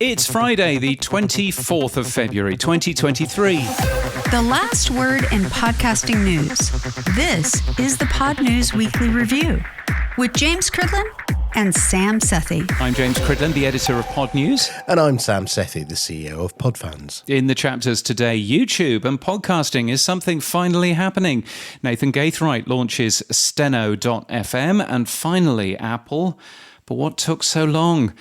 It's Friday, the 24th of February, 2023. The last word in podcasting news. This is the Podnews Weekly Review with James Cridland and Sam Sethi. I'm James Cridland, the editor of Podnews. And I'm Sam Sethi, the CEO of Podfans. In the chapters today, YouTube and podcasting is something finally happening. Nathan Gaithright launches Steno.fm, and finally Apple. But what took so long?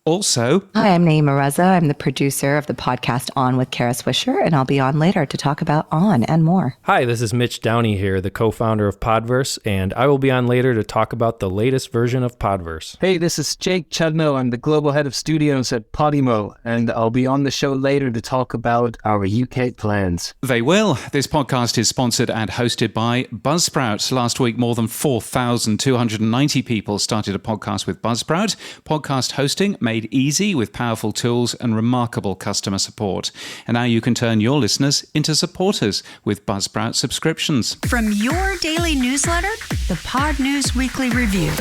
Also, hi, I'm Naima Reza. I'm the producer of the podcast On with Kara Swisher, and I'll be on later to talk about On and more. Hi, this is Mitch Downey here, the co-founder of Podverse, and I will be on later to talk about the latest version of Podverse. Hey, this is Jake Chudnow. I'm the global head of studios at Podimo, and I'll be on the show later to talk about our UK plans. They will. This podcast is sponsored and hosted by Buzzsprout. Last week, more than 4,290 people started a podcast with Buzzsprout. Podcast hosting made easy with powerful tools and remarkable customer support. And now you can turn your listeners into supporters with Buzzsprout subscriptions. From your daily newsletter, the Podnews Weekly Review.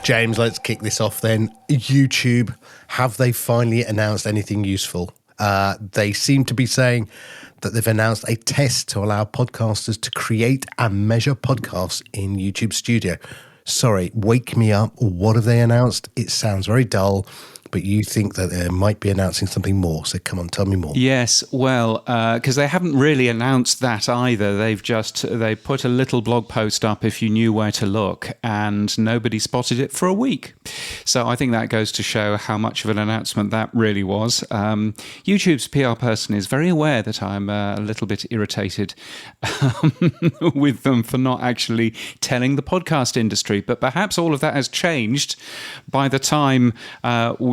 James, let's kick this off then. YouTube, have they finally announced anything useful? They seem to be saying that they've announced a test to allow podcasters to create and measure podcasts in YouTube Studio. Sorry, wake me up. What have they announced? It sounds very dull, but you think that they might be announcing something more. So come on, tell me more. Yes, well, because they haven't really announced that either. They put a little blog post up if you knew where to look, and nobody spotted it for a week. So I think that goes to show how much of an announcement that really was. YouTube's PR person is very aware that I'm a little bit irritated with them for not actually telling the podcast industry. But perhaps all of that has changed by the time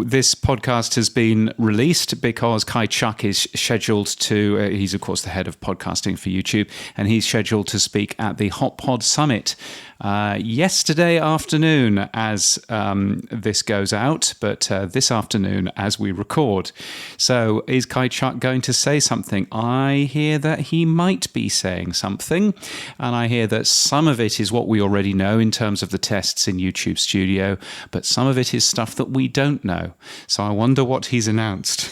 this podcast has been released, because Kai Chuck is scheduled to, he's of course the head of podcasting for YouTube, and he's scheduled to speak at the Hot Pod Summit yesterday afternoon as this goes out, but this afternoon as we record. So is Kai Chuck going to say something? I hear that he might be saying something, and I hear that some of it is what we already know in terms of the tests in YouTube Studio, but some of it is stuff that we don't know. So I wonder what he's announced.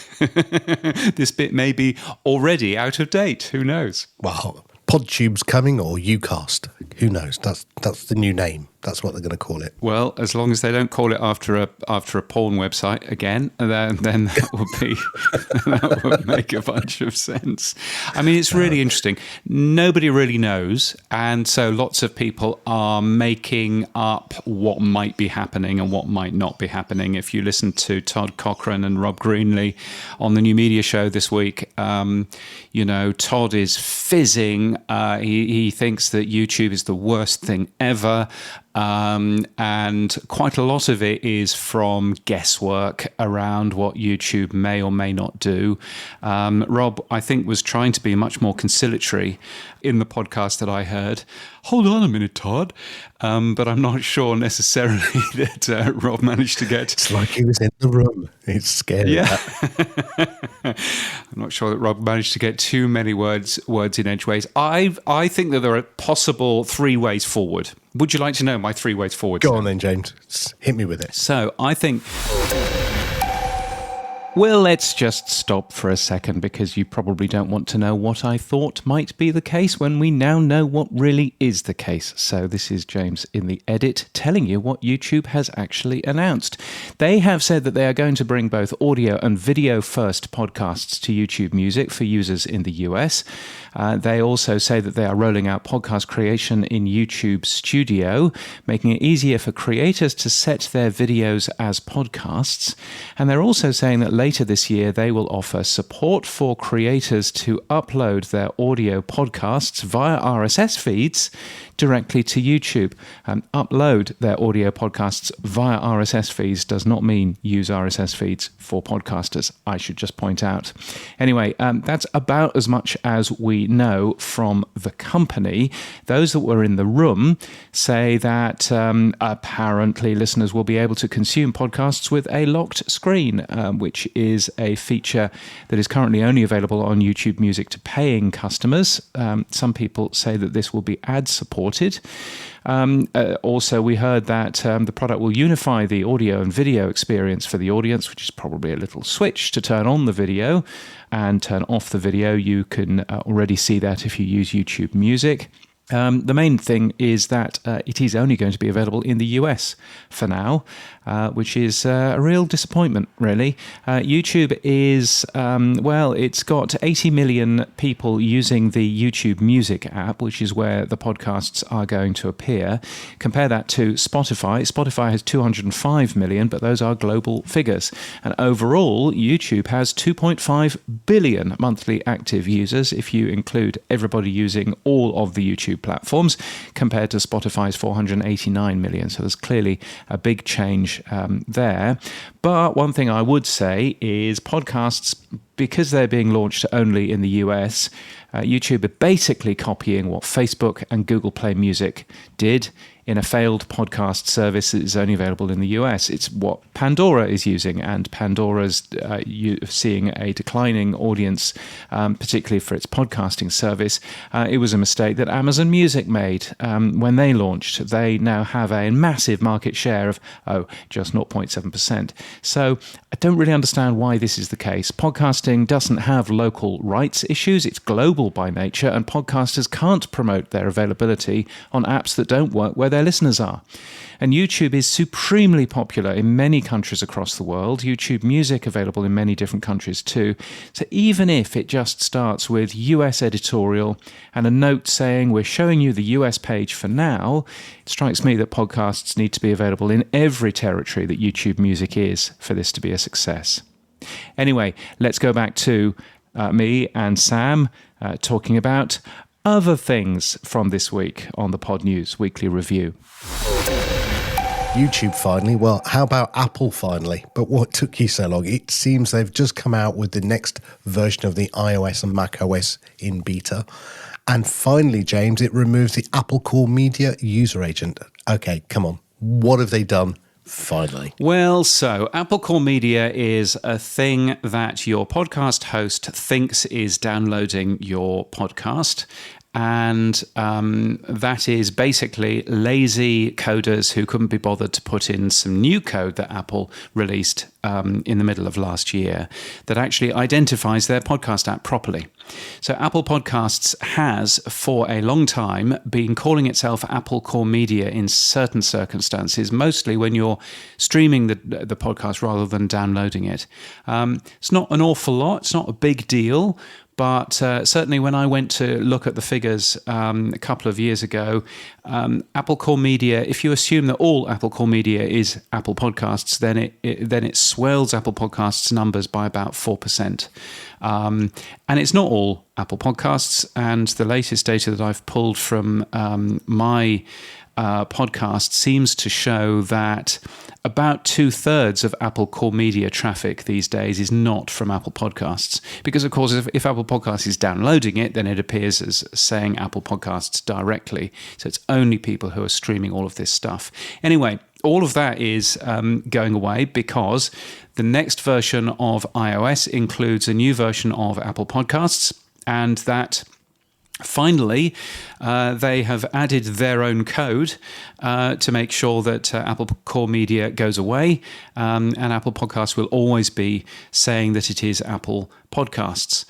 This bit may be already out of date. Who knows? Well, PodTube's coming, or Ucast. Who knows? That's the new name. That's what they're going to call it. Well, as long as they don't call it after a porn website again, then that would make a bunch of sense. I mean, it's really interesting. Nobody really knows, and so lots of people are making up what might be happening and what might not be happening. If you listen to Todd Cochran and Rob Greenlee on the New Media Show this week, Todd is fizzing. He thinks that YouTube is the worst thing ever. And quite a lot of it is from guesswork around what YouTube may or may not do. Rob, I think, was trying to be much more conciliatory in the podcast that I heard. Hold on a minute, Todd. But I'm not sure necessarily that Rob managed to get... It's like he was in the room. It's scary. Yeah. I'm not sure that Rob managed to get too many words in edgeways. I think that there are possible 3 ways forward. Would you like to know my 3 ways forward? Go on then, James. Hit me with it. So I think... Well, let's just stop for a second, because you probably don't want to know what I thought might be the case when we now know what really is the case. So this is James in the edit telling you what YouTube has actually announced. They have said that they are going to bring both audio and video first podcasts to YouTube Music for users in the US. They also say that they are rolling out podcast creation in YouTube Studio, making it easier for creators to set their videos as podcasts. And they're also saying that later this year, they will offer support for creators to upload their audio podcasts via RSS feeds directly to YouTube. Upload their audio podcasts via RSS feeds does not mean use RSS feeds for podcasters, I should just point out. Anyway, that's about as much as we know from the company. Those that were in the room say that apparently listeners will be able to consume podcasts with a locked screen, which is a feature that is currently only available on YouTube Music to paying customers. Some people say that this will be ad-supported. Also, we heard that the product will unify the audio and video experience for the audience, which is probably a little switch to turn on the video and turn off the video. You can already see that if you use YouTube Music. The main thing is that it is only going to be available in the US for now, which is a real disappointment, really. YouTube is, it's got 80 million people using the YouTube Music app, which is where the podcasts are going to appear. Compare that to Spotify. Spotify has 205 million, but those are global figures. And overall, YouTube has 2.5 billion monthly active users, if you include everybody using all of the YouTube platforms, compared to Spotify's 489 million. So there's clearly a big change there. But one thing I would say is podcasts, because they're being launched only in the US, YouTube are basically copying what Facebook and Google Play Music did in a failed podcast service that is only available in the US. It's what Pandora is using, and Pandora's seeing a declining audience, particularly for its podcasting service. It was a mistake that Amazon Music made when they launched. They now have a massive market share of, just 0.7%. So I don't really understand why this is the case. Podcasting doesn't have local rights issues. It's global by nature, and podcasters can't promote their availability on apps that don't work where their listeners are. And YouTube is supremely popular in many countries across the world. YouTube Music available in many different countries too. So even if it just starts with US editorial and a note saying we're showing you the US page for now, it strikes me that podcasts need to be available in every territory that YouTube Music is for this to be a success. Anyway, let's go back to me and Sam talking about other things from this week on the Podnews Weekly Review. YouTube finally. Well, how about Apple finally? But what took you so long? It seems they've just come out with the next version of the iOS and macOS in beta. And finally, James, it removes the AppleCoreMedia user agent. Okay, come on. What have they done? Finally. Well, so AppleCoreMedia is a thing that your podcast host thinks is downloading your podcast. And that is basically lazy coders who couldn't be bothered to put in some new code that Apple released in the middle of last year that actually identifies their podcast app properly. So Apple Podcasts has, for a long time, been calling itself AppleCoreMedia in certain circumstances, mostly when you're streaming the podcast rather than downloading it. It's not an awful lot. It's not a big deal. But certainly when I went to look at the figures a couple of years ago, AppleCoreMedia, if you assume that all AppleCoreMedia is Apple Podcasts, then it swells Apple Podcasts numbers by about 4%. And it's not all Apple Podcasts. And the latest data that I've pulled from my podcast seems to show that about 2/3 of AppleCoreMedia traffic these days is not from Apple Podcasts. Because, of course, if Apple Podcasts is downloading it, then it appears as saying Apple Podcasts directly. So it's only people who are streaming all of this stuff. Anyway, all of that is going away because the next version of iOS includes a new version of Apple Podcasts, and that finally, they have added their own code to make sure that AppleCoreMedia goes away, and Apple Podcasts will always be saying that it is Apple Podcasts.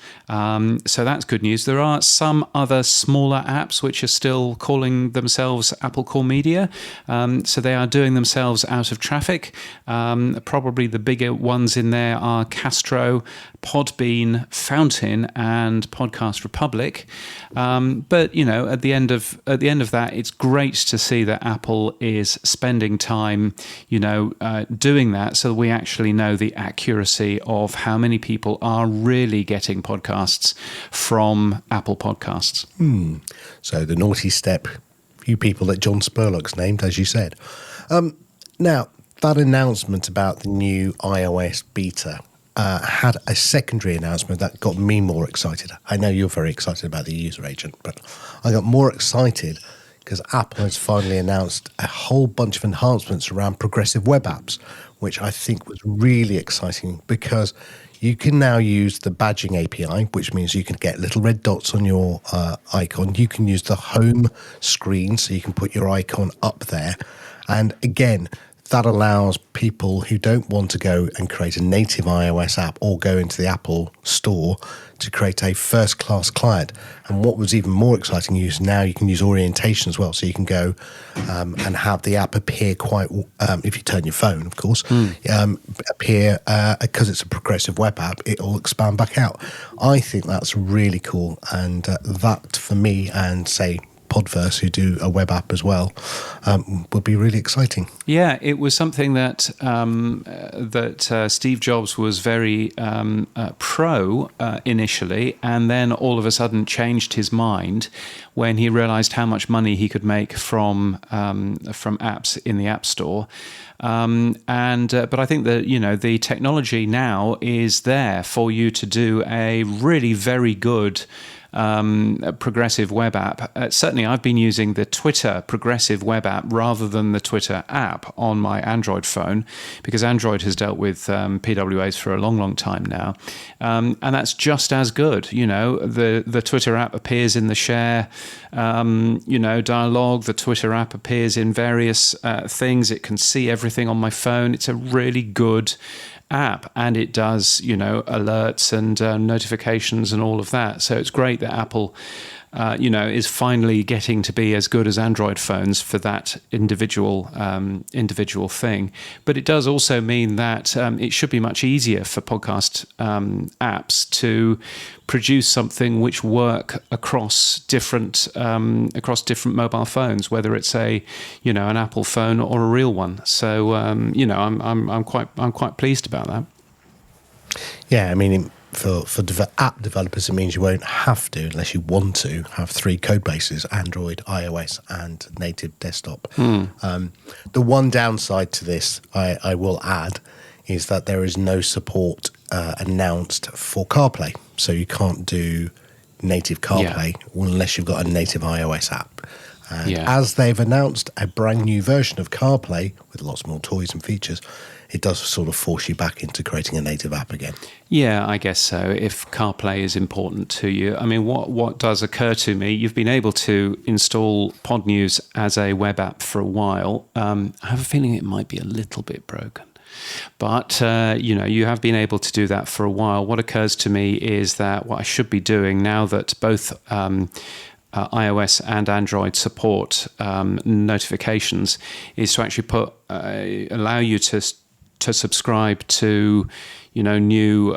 So that's good news. There are some other smaller apps which are still calling themselves AppleCoreMedia. So they are doing themselves out of traffic. Probably the bigger ones in there are Castro, Podbean, Fountain, and Podcast Republic. But you know, at the end of that, it's great to see that Apple is spending time, doing that, so that we actually know the accuracy of how many people are really getting podcasts from Apple Podcasts. So the naughty step, few people that John Spurlock's named, as you said. Now, that announcement about the new iOS beta had a secondary announcement that got me more excited. I know you're very excited about the user agent, but I got more excited because Apple has finally announced a whole bunch of enhancements around progressive web apps, which I think was really exciting because you can now use the badging API, which means you can get little red dots on your icon. You can use the home screen, so you can put your icon up there. And again, that allows people who don't want to go and create a native iOS app or go into the Apple Store to create a first-class client. And what was even more exciting is now you can use orientation as well. So you can go and have the app appear quite, if you turn your phone, of course, appear, because it's a progressive web app, it will expand back out. I think that's really cool. And that, for me, and say, Podverse, who do a web app as well, would be really exciting. Yeah, it was something that Steve Jobs was very pro initially, and then all of a sudden changed his mind when he realized how much money he could make from apps in the App Store. But I think that, the technology now is there for you to do a really very good progressive web app. Certainly, I've been using the Twitter progressive web app rather than the Twitter app on my Android phone, because Android has dealt with PWAs for a long, long time now. And that's just as good. The Twitter app appears in the share, dialogue. The Twitter app appears in various things. It can see everything on my phone. It's a really good app, and it does alerts and notifications and all of that. So it's great that Apple is finally getting to be as good as Android phones for that individual thing. But it does also mean that it should be much easier for podcast apps to produce something which work across different mobile phones, whether it's an Apple phone or a real one. So I'm quite pleased about that. Yeah, I mean, for app developers, it means you won't have to, unless you want to, have 3 code bases: Android, iOS, and native desktop. The one downside to this, I will add, is that there is no support announced for CarPlay. So you can't do native CarPlay unless you've got a native iOS app. And as they've announced a brand new version of CarPlay with lots more toys and features, it does sort of force you back into creating a native app again. Yeah, I guess so, if CarPlay is important to you. I mean, what does occur to me, you've been able to install Podnews as a web app for a while. I have a feeling it might be a little bit broken. But, you have been able to do that for a while. What occurs to me is that what I should be doing now that both iOS and Android support notifications is to actually allow you to subscribe to new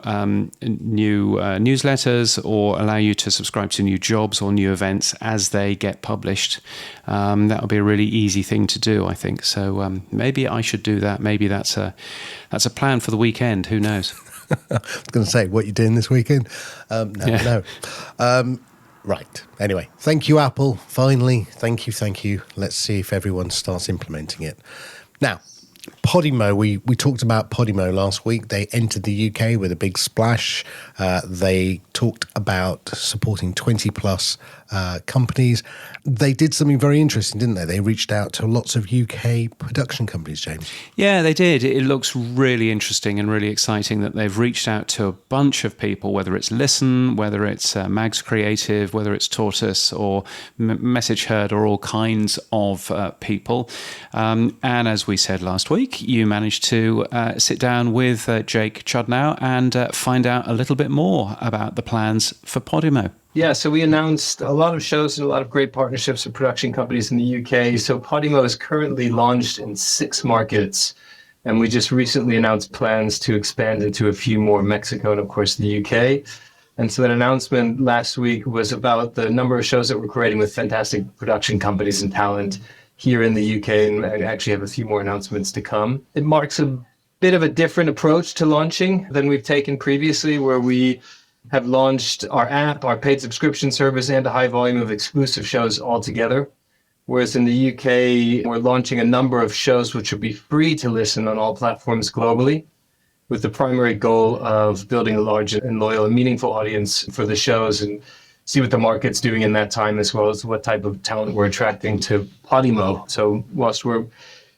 newsletters, or allow you to subscribe to new jobs or new events as they get published. That would be a really easy thing to do, I think. So maybe I should do that. Maybe that's a plan for the weekend. Who knows? I was going to say, what you're doing this weekend? No. Right. Anyway, thank you, Apple. Finally, thank you. Let's see if everyone starts implementing it. Now, Podimo, we talked about Podimo last week. They entered the UK with a big splash. They talked about supporting 20 plus companies. They did something very interesting, didn't they? They reached out to lots of UK production companies, James. Yeah, they did. It looks really interesting and really exciting that they've reached out to a bunch of people, whether it's Listen, whether it's Mags Creative, whether it's Tortoise or Message Heard, or all kinds of people. And as we said last week, you managed to sit down with Jake Chudnow and find out a little bit more about the plans for Podimo. Yeah, so we announced a lot of shows and a lot of great partnerships with production companies in the UK. So Podimo is currently launched in 6 markets, and we just recently announced plans to expand into a few more: Mexico and, of course, the UK. And so that announcement last week was about the number of shows that we're creating with fantastic production companies and talent here in the UK, and I actually have a few more announcements to come. It marks a bit of a different approach to launching than we've taken previously, where we have launched our app, our paid subscription service, and a high volume of exclusive shows all together. Whereas in the UK, we're launching a number of shows which will be free to listen on all platforms globally, with the primary goal of building a large and loyal and meaningful audience for the shows, and see what the market's doing in that time, as well as what type of talent we're attracting to Podimo. So whilst we're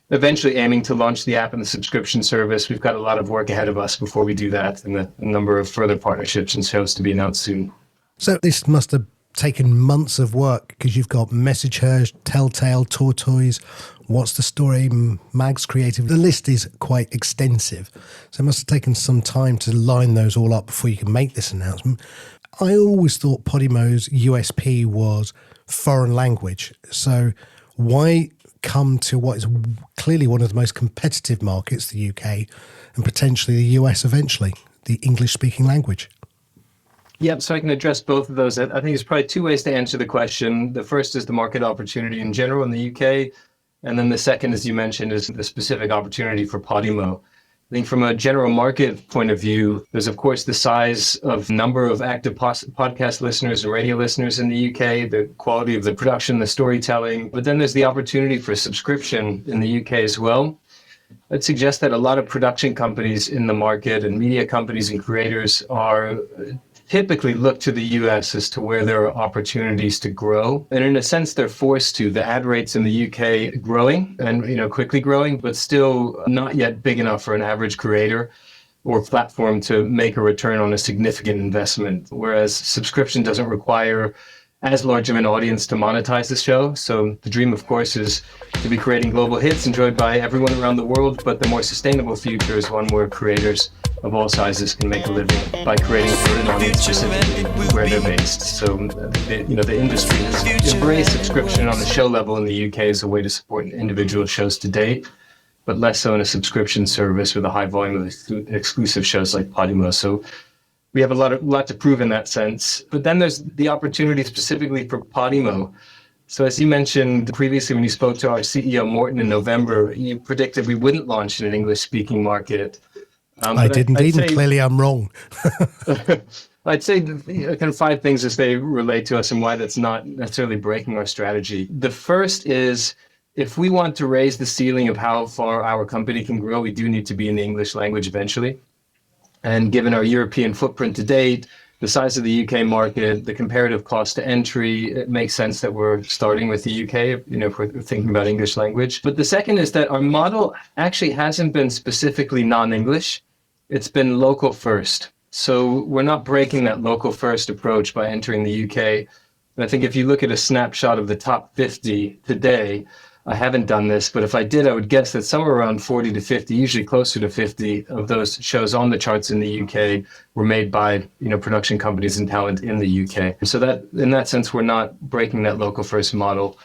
eventually aiming to launch the app and the subscription service. We've got a lot of work ahead of us before we do that, and a number of further partnerships and shows to be announced soon. So this must have taken months of work because you've got Message Her, Telltale, Tortoise, What's the Story, Mags Creative. The list is quite extensive. So it must have taken some time to line those all up before you can make this announcement. I always thought Podimo's USP was foreign language. So why come to what is clearly one of the most competitive markets, the UK, and potentially the US eventually, the English-speaking language? Yep, so I can address both of those. I think there's probably two ways to answer the question. The first is the market opportunity in general in the UK. And then the second, as you mentioned, is the specific opportunity for Podimo. I think from a general market point of view, there's of course the size of number of active podcast listeners and radio listeners in the UK, the quality of the production, the storytelling. But then there's the opportunity for subscription in the UK as well. I'd suggest that a lot of production companies in the market and media companies and creators are typically look to the US as to where there are opportunities to grow. And in a sense, they're forced to. The ad rates in the UK growing and quickly growing, but still not yet big enough for an average creator or platform to make a return on a significant investment. Whereas subscription doesn't require as large of an audience to monetize the show. So the dream, of course, is to be creating global hits enjoyed by everyone around the world, but the more sustainable future is one where creators of all sizes can make a living by creating for an audience specifically where they're based. So the industry has embraced subscription on the show level in the UK as a way to support individual shows to date, but less so in a subscription service with a high volume of exclusive shows like Podimo. So we have a lot to prove in that sense. But then there's the opportunity specifically for Podimo. So as you mentioned previously when you spoke to our CEO, Morten, in November, you predicted we wouldn't launch in an English-speaking market. I did indeed, and clearly I'm wrong. I'd say kind of 5 things as they relate to us and why that's not necessarily breaking our strategy. The first is, if we want to raise the ceiling of how far our company can grow, we do need to be in the English language eventually. And given our European footprint to date, the size of the UK market, the comparative cost to entry, it makes sense that we're starting with the UK, if we're thinking about English language. But the second is that our model actually hasn't been specifically non-English. It's been local first. So we're not breaking that local first approach by entering the UK. And I think if you look at a snapshot of the top 50 today, I haven't done this, but if I did, I would guess that somewhere around 40 to 50, usually closer to 50 of those shows on the charts in the UK were made by, production companies and talent in the UK. So that, in that sense, we're not breaking that local first model.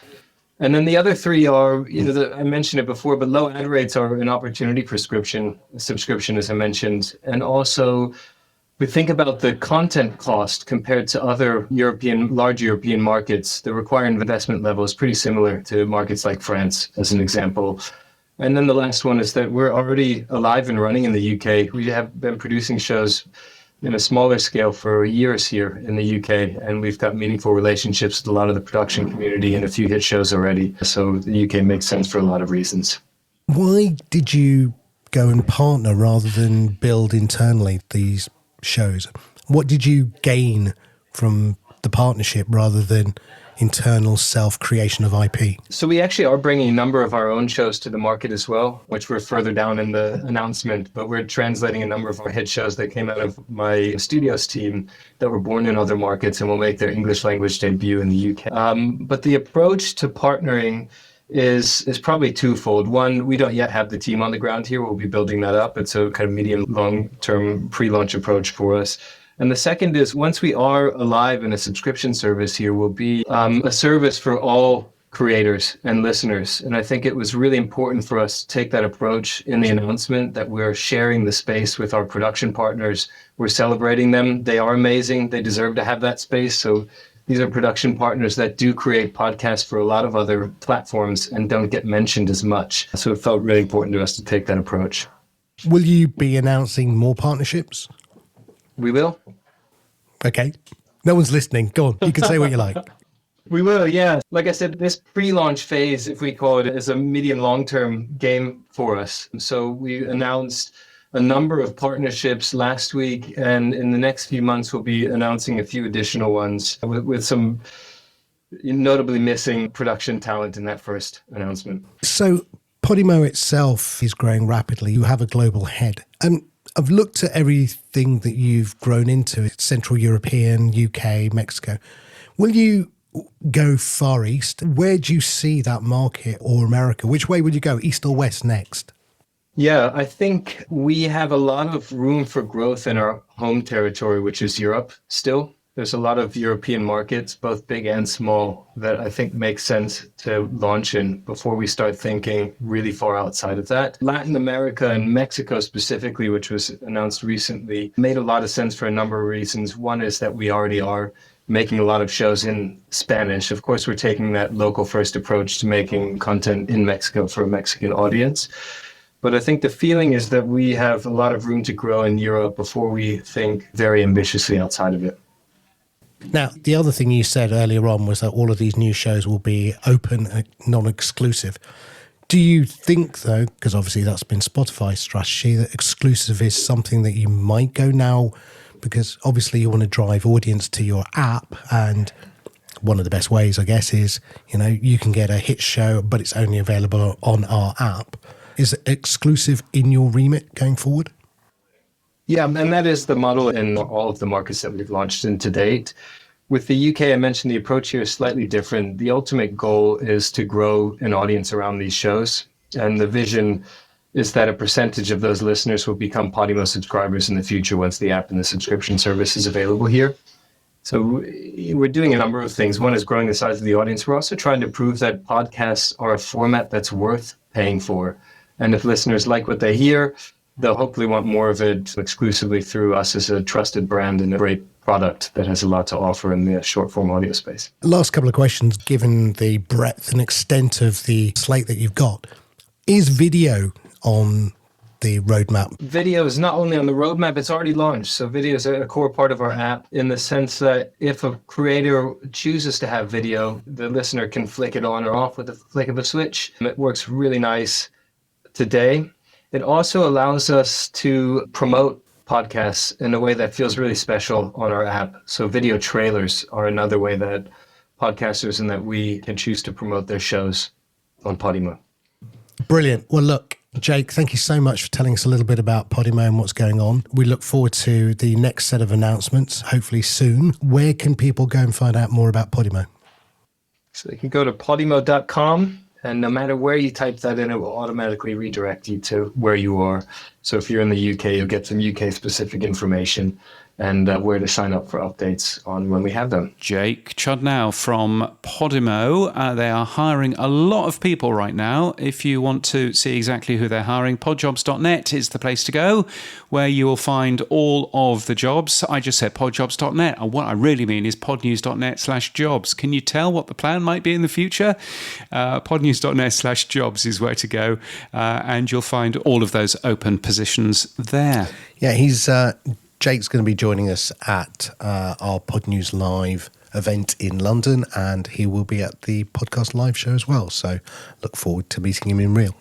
And then the other 3 are, I mentioned it before, but low ad rates are an opportunity for subscription, as I mentioned. And also, we think about the content cost compared to other large European markets. The required investment level is pretty similar to markets like France, as an example. And then the last one is that we're already alive and running in the UK. We have been producing shows in a smaller scale for years here in the UK, and we've got meaningful relationships with a lot of the production community and a few hit shows already. So the UK makes sense for a lot of reasons. Why did you go and partner rather than build internally these shows? What did you gain from the partnership rather than internal self-creation of IP? So we actually are bringing a number of our own shows to the market as well, which we're further down in the announcement, but we're translating a number of our hit shows that came out of my studios team that were born in other markets and will make their English language debut in the UK. But the approach to partnering is probably twofold. One, we don't yet have the team on the ground here. We'll be building that up. It's a kind of medium, long-term pre-launch approach for us. And the second is, once we are alive in a subscription service here, will be a service for all creators and listeners. And I think it was really important for us to take that approach in the announcement that we're sharing the space with our production partners. We're celebrating them. They are amazing. They deserve to have that space. So these are production partners that do create podcasts for a lot of other platforms and don't get mentioned as much. So it felt really important to us to take that approach. Will you be announcing more partnerships? We will. Okay. No one's listening. Go on. You can say what you like. We will, yeah. Like I said, this pre-launch phase, if we call it, is a medium long-term game for us. So we announced a number of partnerships last week, and in the next few months, we'll be announcing a few additional ones with some notably missing production talent in that first announcement. So Podimo itself is growing rapidly. You have a global head. I've looked at everything that you've grown into. It's Central European, UK, Mexico. Will you go far east? Where do you see that market, or America? Which way would you go, east or west next? Yeah, I think we have a lot of room for growth in our home territory, which is Europe still. There's a lot of European markets, both big and small, that I think make sense to launch in before we start thinking really far outside of that. Latin America and Mexico specifically, which was announced recently, made a lot of sense for a number of reasons. One is that we already are making a lot of shows in Spanish. Of course, we're taking that local first approach to making content in Mexico for a Mexican audience. But I think the feeling is that we have a lot of room to grow in Europe before we think very ambitiously outside of it. Now, the other thing you said earlier on was that all of these new shows will be open and non-exclusive. Do you think, though, because obviously that's been Spotify's strategy, that exclusive is something that you might go now? Because obviously you want to drive audience to your app, and one of the best ways, I guess, is, you can get a hit show, but it's only available on our app. Is it exclusive in your remit going forward? Yeah, and that is the model in all of the markets that we've launched in to date. With the UK, I mentioned the approach here is slightly different. The ultimate goal is to grow an audience around these shows. And the vision is that a percentage of those listeners will become Podimo subscribers in the future once the app and the subscription service is available here. So we're doing a number of things. One is growing the size of the audience. We're also trying to prove that podcasts are a format that's worth paying for. And if listeners like what they hear, they'll hopefully want more of it exclusively through us as a trusted brand and a great product that has a lot to offer in the short form audio space. Last couple of questions, given the breadth and extent of the slate that you've got. Is video on the roadmap? Video is not only on the roadmap, it's already launched. So video is a core part of our app in the sense that if a creator chooses to have video, the listener can flick it on or off with a flick of a switch. It works really nice today. It also allows us to promote podcasts in a way that feels really special on our app. So video trailers are another way that podcasters and that we can choose to promote their shows on Podimo. Brilliant. Well, look, Jake, thank you so much for telling us a little bit about Podimo and what's going on. We look forward to the next set of announcements, hopefully soon. Where can people go and find out more about Podimo? So you can go to Podimo.com. And no matter where you type that in, it will automatically redirect you to where you are. So if you're in the UK, you'll get some UK-specific information and where to sign up for updates on when we have them. Jake Chudnow from Podimo. They are hiring a lot of people right now. If you want to see exactly who they're hiring, podjobs.net is the place to go, where you will find all of the jobs. I just said podjobs.net. What I really mean is podnews.net/jobs. Can you tell what the plan might be in the future? Podnews.net/jobs is where to go, and you'll find all of those open positions there. Yeah, Jake's going to be joining us at our Podnews Live event in London, and he will be at the podcast live show as well. So look forward to meeting him in real.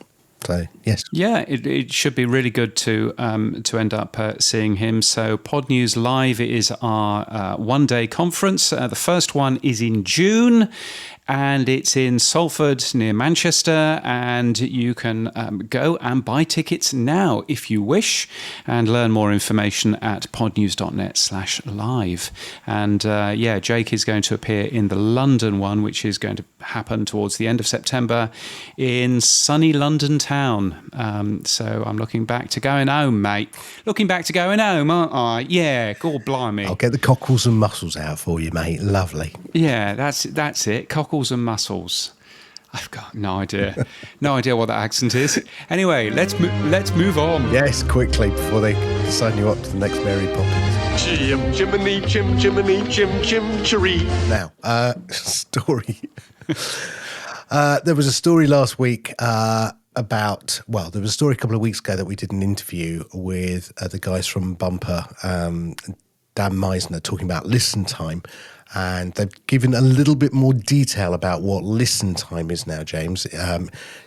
So, yes. Yeah, it should be really good to end up seeing him. So Podnews Live is our one-day conference. The first one is in June, and it's in Salford near Manchester, and you can go and buy tickets now if you wish, and learn more information at podnews.net/live. And Jake is going to appear in the London one, which is going to happen towards the end of September in sunny London town. So I'm looking back to going home, mate. Looking back to going home, aren't I? Yeah, God blimey. I'll get the cockles and mussels out for you, mate. Lovely. Yeah, that's it. Cockles and mussels. I've got no idea. No idea what that accent is. Anyway, let's move on. Yes, quickly, before they sign you up to the next Mary Poppins. Chim, chimney, chim, chimney, chim, chim, chiree. Now, story. There was a story last week there was a story a couple of weeks ago that we did an interview with the guys from Bumper, Dan Meisner, talking about listen time. And they've given a little bit more detail about what listen time is now, James.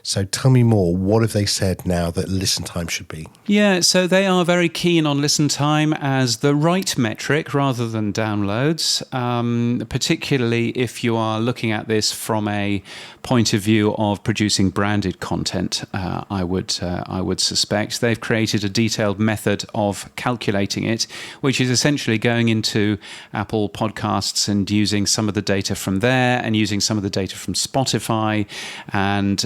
So tell me more. What have they said now that listen time should be? Yeah, so they are very keen on listen time as the right metric rather than downloads, particularly if you are looking at this from a point of view of producing branded content. I would suspect they've created a detailed method of calculating it, which is essentially going into Apple Podcasts and using some of the data from there and using some of the data from Spotify, and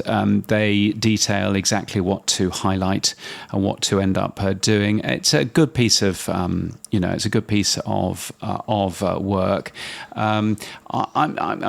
they detail exactly what to highlight and what to end up doing. It's a good piece of work. I'm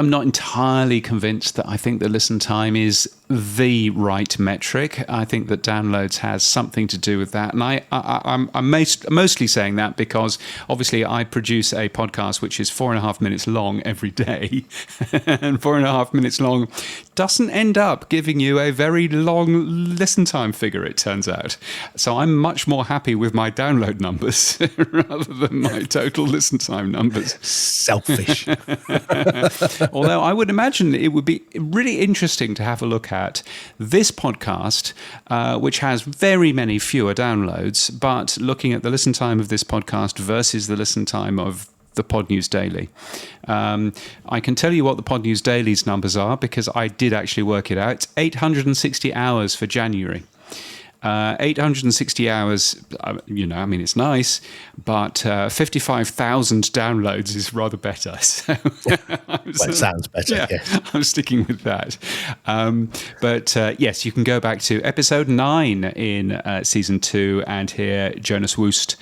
not entirely convinced that I think that listen time is the right metric. I think that downloads has something to do with that, and I'm mostly saying that because obviously I produce a podcast which is 4.5 minutes long every day, and 4.5 minutes long doesn't end up giving you a very long listen time figure, it turns out. So I'm much more happy with my download numbers rather than my total listen time numbers. Selfish. Although I would imagine it would be really interesting to have a look at this podcast, which has very many fewer downloads, but looking at the listen time of this podcast versus the listen time of the Podnews Daily. I can tell you what the Podnews Daily's numbers are because I did actually work it out. It's 860 hours for January. 860 hours, it's nice, but 55,000 downloads is rather better. So It sounds better, yeah, yes. I'm sticking with that. But yes, you can go back to episode 9 in season 2 and hear Jonas Woost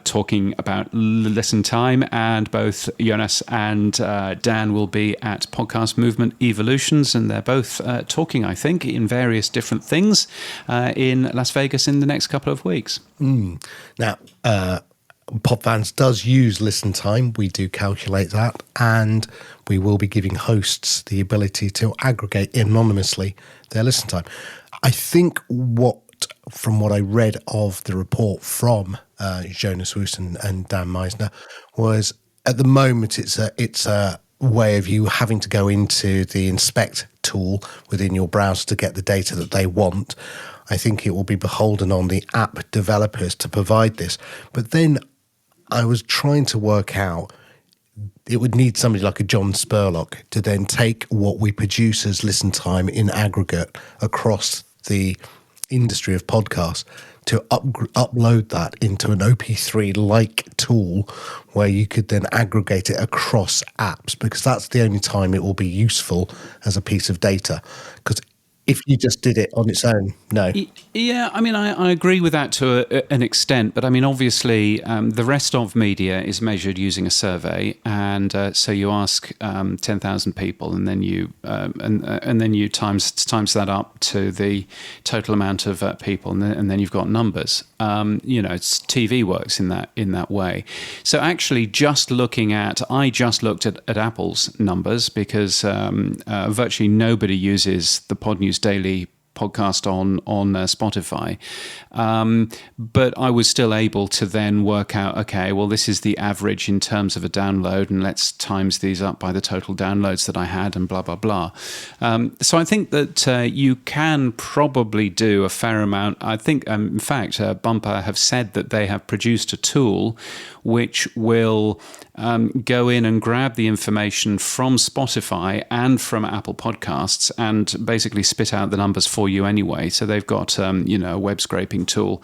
talking about listen time, and both Jonas and Dan will be at Podcast Movement Evolutions, and they're both talking, I think, in various different things in Las Vegas in the next couple of weeks. Now, Podfans does use listen time. We do calculate that, and we will be giving hosts the ability to aggregate anonymously their listen time. I think from what I read of the report from Jonas Woost and Dan Meisner was, at the moment it's a way of you having to go into the inspect tool within your browser to get the data that they want. I think it will be beholden on the app developers to provide this. But then I was trying to work out, it would need somebody like a John Spurlock to then take what we produce as listen time in aggregate across the industry of podcasts to upload that into an OP3-like tool where you could then aggregate it across apps, because that's the only time it will be useful as a piece of data. Because if you just did it on its own, no. Yeah, I agree with that to an extent, but obviously the rest of media is measured using a survey, and so you ask 10,000 people, and then you times that up to the total amount of people, and then you've got numbers. It's TV works in that way. So actually, I just looked at Apple's numbers because virtually nobody uses the Podnews Daily podcast on Spotify, but I was still able to then work out, okay, well, this is the average in terms of a download, and let's times these up by the total downloads that I had, and blah blah blah. So I think that you can probably do a fair amount. I think, in fact, Bumper have said that they have produced a tool which will go in and grab the information from Spotify and from Apple Podcasts and basically spit out the numbers for you anyway. So they've got a web scraping tool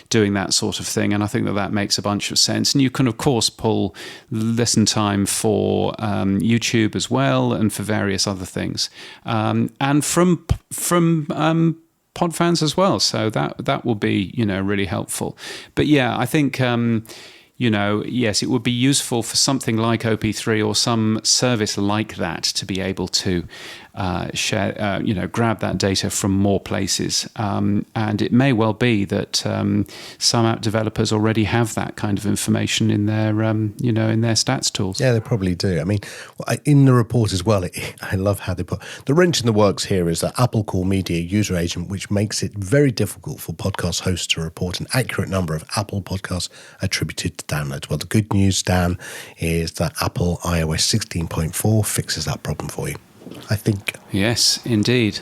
doing that sort of thing, and I think that makes a bunch of sense. And you can of course pull listen time for YouTube as well, and for various other things, and from Podfans as well. So that will be really helpful. But yeah, I think yes, it would be useful for something like OP3 or some service like that to be able to share, grab that data from more places. And it may well be that some app developers already have that kind of information in their, in their stats tools. Yeah, they probably do. In the report as well, I love how they put the wrench in the works here is that AppleCoreMedia user agent, which makes it very difficult for podcast hosts to report an accurate number of Apple podcasts attributed to downloads. Well, the good news, Dan, is that Apple iOS 16.4 fixes that problem for you, I think. Yes, indeed.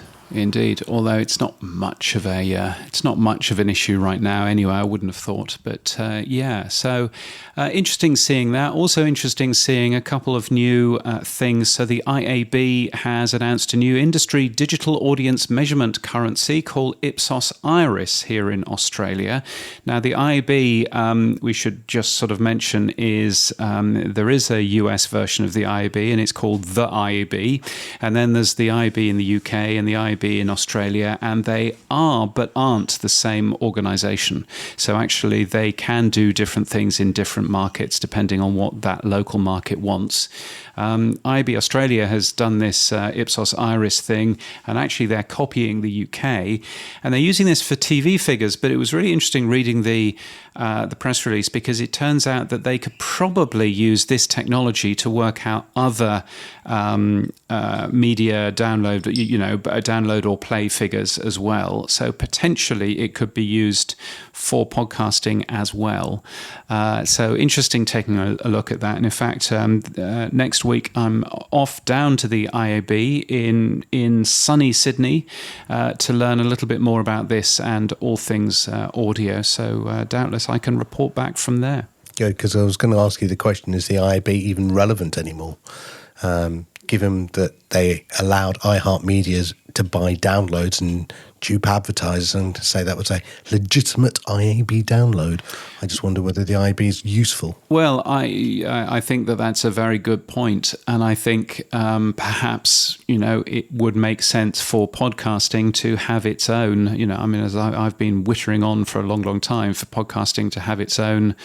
Although it's not much of an issue right now anyway, I wouldn't have thought. But so interesting seeing that. Also interesting seeing a couple of new things. So the IAB has announced a new industry digital audience measurement currency called Ipsos Iris here in Australia. Now the IAB, we should just sort of mention, is there is a US version of the IAB and it's called the IAB. And then there's the IAB in the UK and the IAB in Australia, and they are but aren't the same organisation. So actually they can do different things in different markets depending on what that local market wants. IAB Australia has done this Ipsos Iris thing, and actually they're copying the UK, and they're using this for TV figures. But it was really interesting reading the press release, because it turns out that they could probably use this technology to work out other media download or play figures as well. So potentially it could be used for podcasting as well. So interesting taking a look at that. And in fact, next week I'm off down to the IAB in sunny Sydney to learn a little bit more about this and all things audio. So doubtless I can report back from there. Good, because I was going to ask you the question, is the IAB even relevant anymore? Given that they allowed iHeartMedia to buy downloads and dupe advertisers and say that was a legitimate IAB download. I just wonder whether the IAB is useful. Well, I think that's a very good point. And I think perhaps, it would make sense for podcasting to have its own, as I've been wittering on for a long, long time, for podcasting to have its own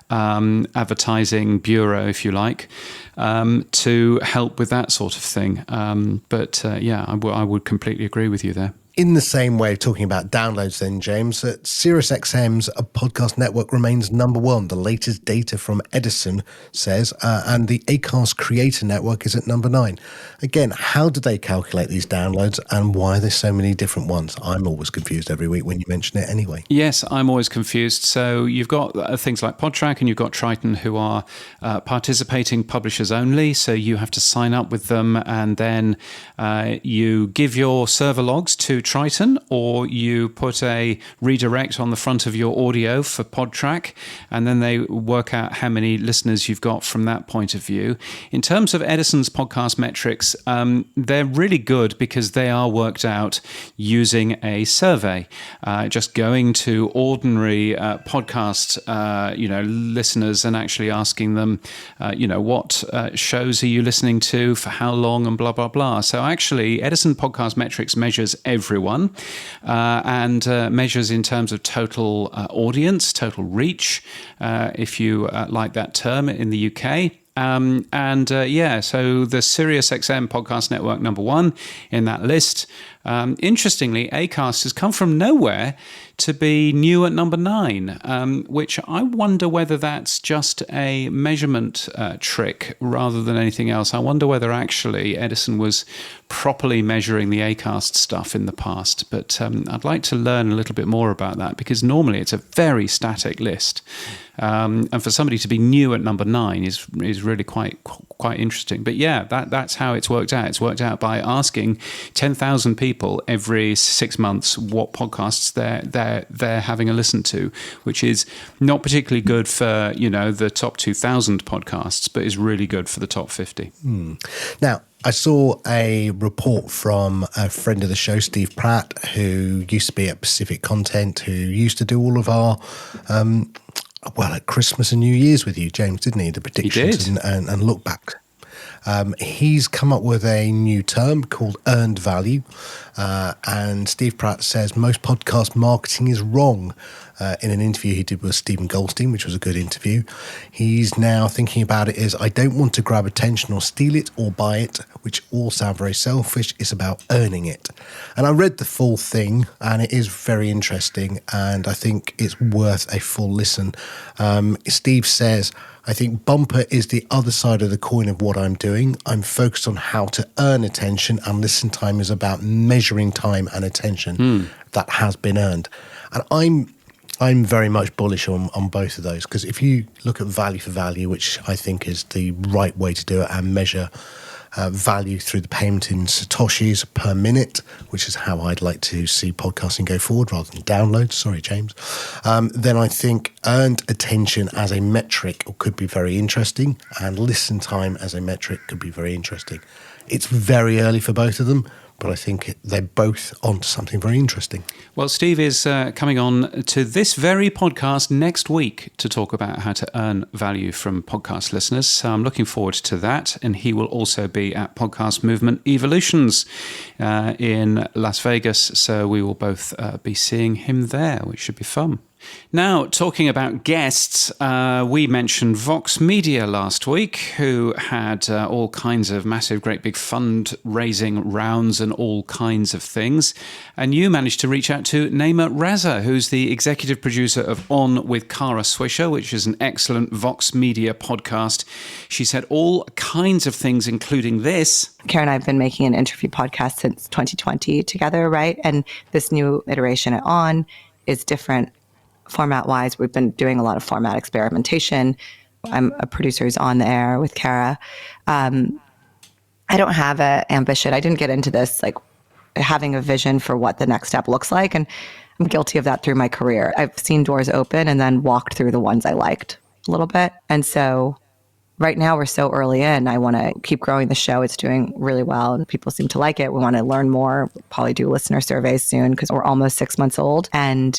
advertising bureau, if you like, to help with that sort of thing. I would completely agree with you there. In the same way, talking about downloads then, James, SiriusXM's podcast network remains number one. The latest data from Edison says, and the Acast Creator Network is at number 9. Again, how do they calculate these downloads, and why are there so many different ones? I'm always confused every week when you mention it anyway. Yes, I'm always confused. So you've got things like Podtrac and you've got Triton, who are participating publishers only. So you have to sign up with them, and then you give your server logs to Triton, or you put a redirect on the front of your audio for Podtrac, and then they work out how many listeners you've got from that point of view. In terms of Edison's podcast metrics, they're really good because they are worked out using a survey, just going to ordinary podcast listeners and actually asking them what shows are you listening to, for how long, and blah blah blah. So actually Edison Podcast Metrics measures everyone, and measures in terms of total audience, total reach, if you like that term in the UK. So the SiriusXM Podcast Network number 1 in that list. Interestingly, Acast has come from nowhere to be new at number 9, which I wonder whether that's just a measurement trick rather than anything else. I wonder whether actually Edison was properly measuring the Acast stuff in the past. But I'd like to learn a little bit more about that, because normally it's a very static list. And for somebody to be new at number 9 is really quite interesting. But yeah, that's how it's worked out. It's worked out by asking 10,000 people every 6 months what podcasts they're having a listen to, which is not particularly good for the top 2,000 podcasts, but is really good for the top 50. Now, I saw a report from a friend of the show, Steve Pratt, who used to be at Pacific Content, who used to do all of our at Christmas and New Year's with you, James, didn't he? The predictions and look back. He's come up with a new term called earned value. And Steve Pratt says most podcast marketing is wrong. In an interview he did with Stephen Goldstein, which was a good interview. He's now thinking about it as, I don't want to grab attention or steal it or buy it, which all sound very selfish. It's about earning it. And I read the full thing, and it is very interesting, and I think it's worth a full listen. Steve says, I think Bumper is the other side of the coin of what I'm doing. I'm focused on how to earn attention, and listen time is about measuring time and attention that has been earned. And I'm very much bullish on both of those, because if you look at value for value, which I think is the right way to do it, and measure value through the payment in Satoshis per minute, which is how I'd like to see podcasting go forward rather than downloads. Sorry, James. Then I think earned attention as a metric could be very interesting, and listen time as a metric could be very interesting. It's very early for both of them, but I think they're both onto something very interesting. Well, Steve is coming on to this very podcast next week to talk about how to earn value from podcast listeners. So I'm looking forward to that. And he will also be at Podcast Movement Evolutions in Las Vegas. So we will both be seeing him there, which should be fun. Now, talking about guests, we mentioned Vox Media last week, who had all kinds of massive, great big fundraising rounds and all kinds of things. And you managed to reach out to Naima Raza, who's the executive producer of On with Kara Swisher, which is an excellent Vox Media podcast. She said all kinds of things, including this. Kara and I have been making an interview podcast since 2020 together, right? And this new iteration at On is different. Format-wise, we've been doing a lot of format experimentation. I'm a producer who's on the air with Kara. I don't have an ambition. I didn't get into this like having a vision for what the next step looks like, and I'm guilty of that through my career. I've seen doors open and then walked through the ones I liked a little bit. And so right now we're so early in. I want to keep growing the show. It's doing really well and people seem to like it. We want to learn more. We'll probably do listener surveys soon because we're almost 6 months old, and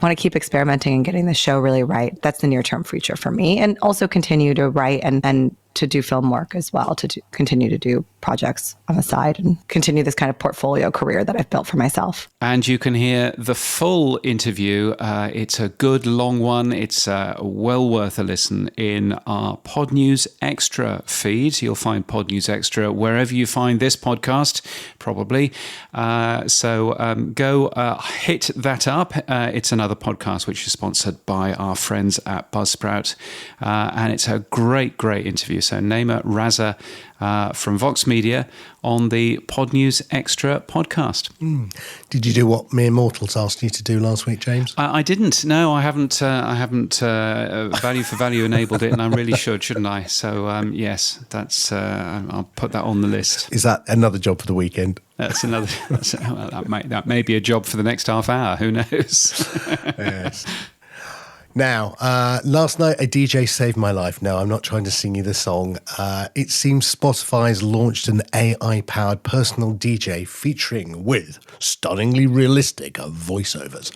want to keep experimenting and getting the show really right. That's the near-term future for me. And also continue to write and to do film work as well, to continue to do projects on the side and continue this kind of portfolio career that I've built for myself. And you can hear the full interview. It's a good long one. It's well worth a listen in our Podnews Extra feed. You'll find Podnews Extra wherever you find this podcast, probably. So go hit that up. It's another podcast which is sponsored by our friends at Buzzsprout. And it's a great, great interview. So Naima Raza from Vox Media on the Podnews Extra podcast. Did you do what mere mortals asked you to do last week, James? I didn't. No, I haven't. Value for value enabled it, and I really shouldn't I? So yes, that's. I'll put that on the list. Is that another job for the weekend? That's another. That may be a job for the next half hour. Who knows? Yes. Now, last night a DJ saved my life. No, I'm not trying to sing you the song. It seems Spotify's launched an AI-powered personal DJ featuring with stunningly realistic voiceovers.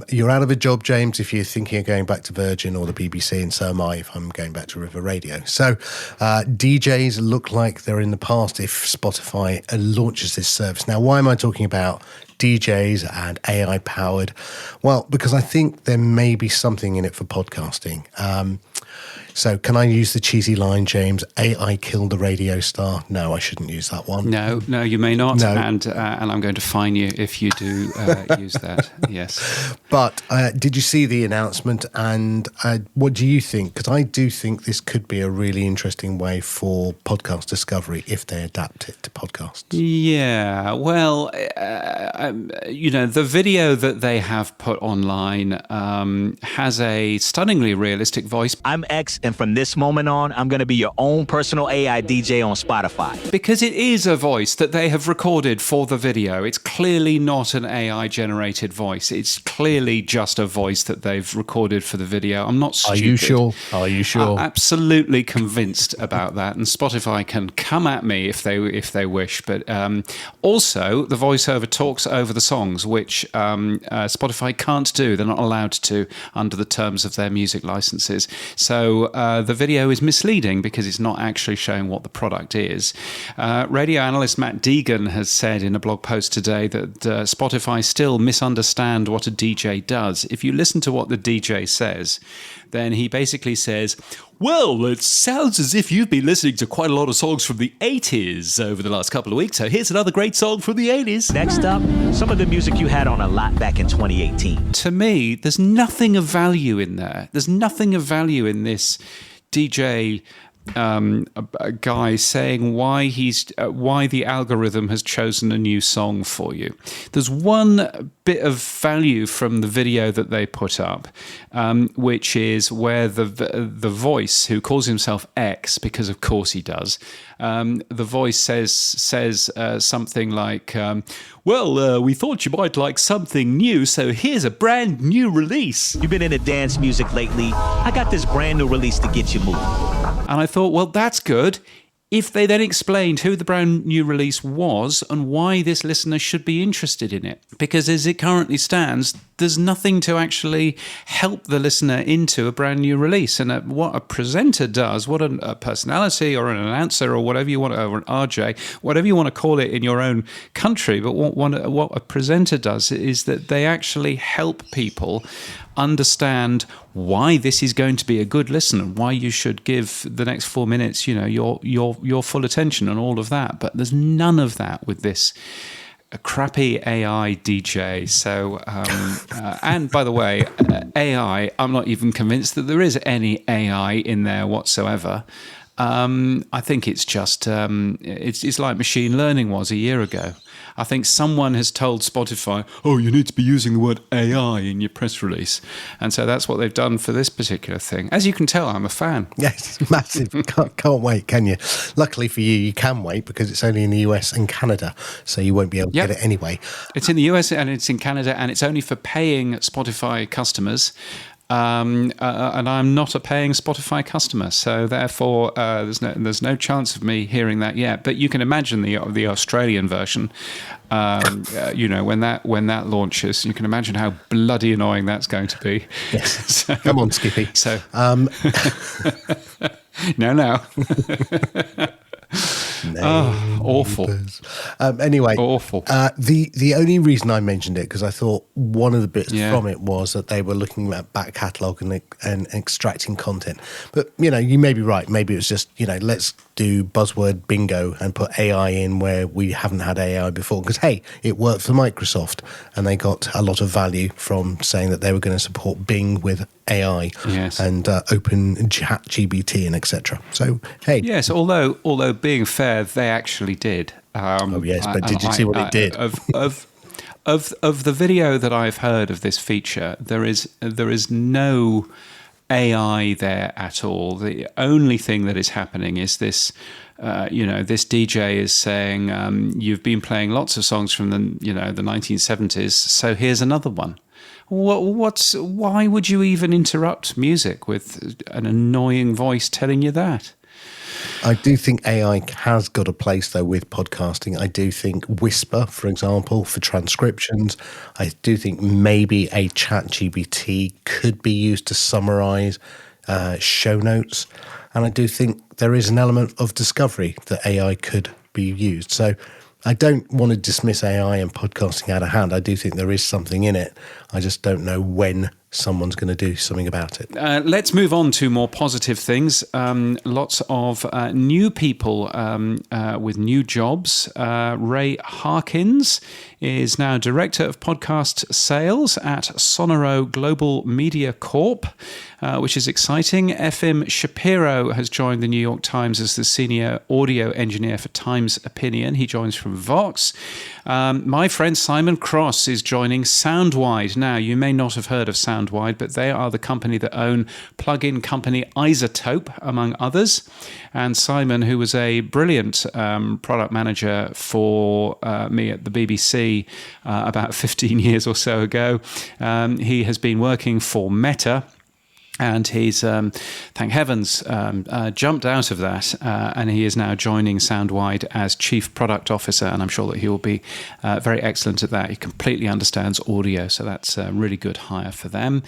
You're out of a job, James, if you're thinking of going back to Virgin or the BBC, and so am I if I'm going back to River Radio. So DJs look like they're in the past if Spotify launches this service. Now, why am I talking about DJs and AI powered? Well, because I think there may be something in it for podcasting. So can I use the cheesy line, James? AI killed the radio star? No, I shouldn't use that one. No, you may not. No. And I'm going to fine you if you do use that. Yes. But did you see the announcement? And what do you think? Because I do think this could be a really interesting way for podcast discovery if they adapt it to podcasts. Yeah. Well, the video that they have put online has a stunningly realistic voice. I'm X, and from this moment on, I'm going to be your own personal AI DJ on Spotify. Because it is a voice that they have recorded for the video. It's clearly not an AI-generated voice. It's clearly just a voice that they've recorded for the video. I'm not stupid. Are you sure? I'm absolutely convinced about that. And Spotify can come at me if they wish. But also, the voiceover talks over the songs, which Spotify can't do. They're not allowed to under the terms of their music licenses. So the video is misleading because it's not actually showing what the product is. Radio analyst Matt Deegan has said in a blog post today that Spotify still misunderstand what a DJ does. If you listen to what the DJ says, then he basically says, well, it sounds as if you've been listening to quite a lot of songs from the 80s over the last couple of weeks, so here's another great song from the 80s. Next up, some of the music you had on a lot back in 2018. To me, there's nothing of value in there. There's nothing of value in this DJ a guy saying why the algorithm has chosen a new song for you. There's one bit of value from the video that they put up, which is where the voice, who calls himself X, because of course he does, the voice says something like, we thought you might like something new, so here's a brand new release. You've been into dance music lately. I got this brand new release to get you moving. And I thought, well, that's good. If they then explained who the brand new release was and why this listener should be interested in it. Because as it currently stands, there's nothing to actually help the listener into a brand new release. And what a presenter does, what a personality or an announcer or whatever you want, or an RJ, whatever you want to call it in your own country, but what a presenter does is that they actually help people understand why this is going to be a good listen and why you should give the next 4 minutes, your full attention and all of that. But there's none of that with this crappy AI DJ. So, and by the way, AI, I'm not even convinced that there is any AI in there whatsoever. I think it's just, it's like machine learning was a year ago. I think someone has told Spotify, you need to be using the word AI in your press release. And so that's what they've done for this particular thing. As you can tell, I'm a fan. Yes, massive. Can't wait, can you? Luckily for you can wait because it's only in the US and Canada, so you won't be able to get it anyway. It's in the US and it's in Canada, and it's only for paying Spotify customers. And I'm not a paying Spotify customer, so therefore there's no chance of me hearing that yet. But you can imagine the Australian version, when that launches, you can imagine how bloody annoying that's going to be. Yes. Come on, Skippy. So no. Awful. Anyway, awful. The only reason I mentioned it because I thought one of the bits from it was that they were looking at back catalogue and extracting content. But you may be right. Maybe it was just let's do buzzword bingo and put AI in where we haven't had AI before. Because hey, it worked for Microsoft and they got a lot of value from saying that they were going to support Bing with AI and open chat GBT and etc. So hey, yes. Although being fair, they actually did. But did you see what it did? Of the video that I've heard of this feature, there is no AI there at all. The only thing that is happening is this. This DJ is saying, "You've been playing lots of songs from the 1970s, so here's another one." Why would you even interrupt music with an annoying voice telling you that? I do think AI has got a place, though, with podcasting. I do think Whisper, for example, for transcriptions. I do think maybe a chat GBT could be used to summarize show notes. And I do think there is an element of discovery that AI could be used. So I don't want to dismiss AI and podcasting out of hand. I do think there is something in it. I just don't know when someone's going to do something about it. Let's move on to more positive things. Lots of new people with new jobs. Ray Harkins is now Director of Podcast Sales at Sonoro Global Media Corp, which is exciting. Efim Shapiro has joined the New York Times as the Senior Audio Engineer for Times Opinion. He joins from Vox. My friend Simon Cross is joining Soundwide. Now, you may not have heard of Soundwide, but they are the company that own plug-in company Isotope, among others. And Simon, who was a brilliant product manager for me at the BBC about 15 years or so ago, he has been working for Meta. And he's, thank heavens, jumped out of that, and he is now joining Soundwide as Chief Product Officer, and I'm sure that he will be very excellent at that. He completely understands audio, so that's a really good hire for them.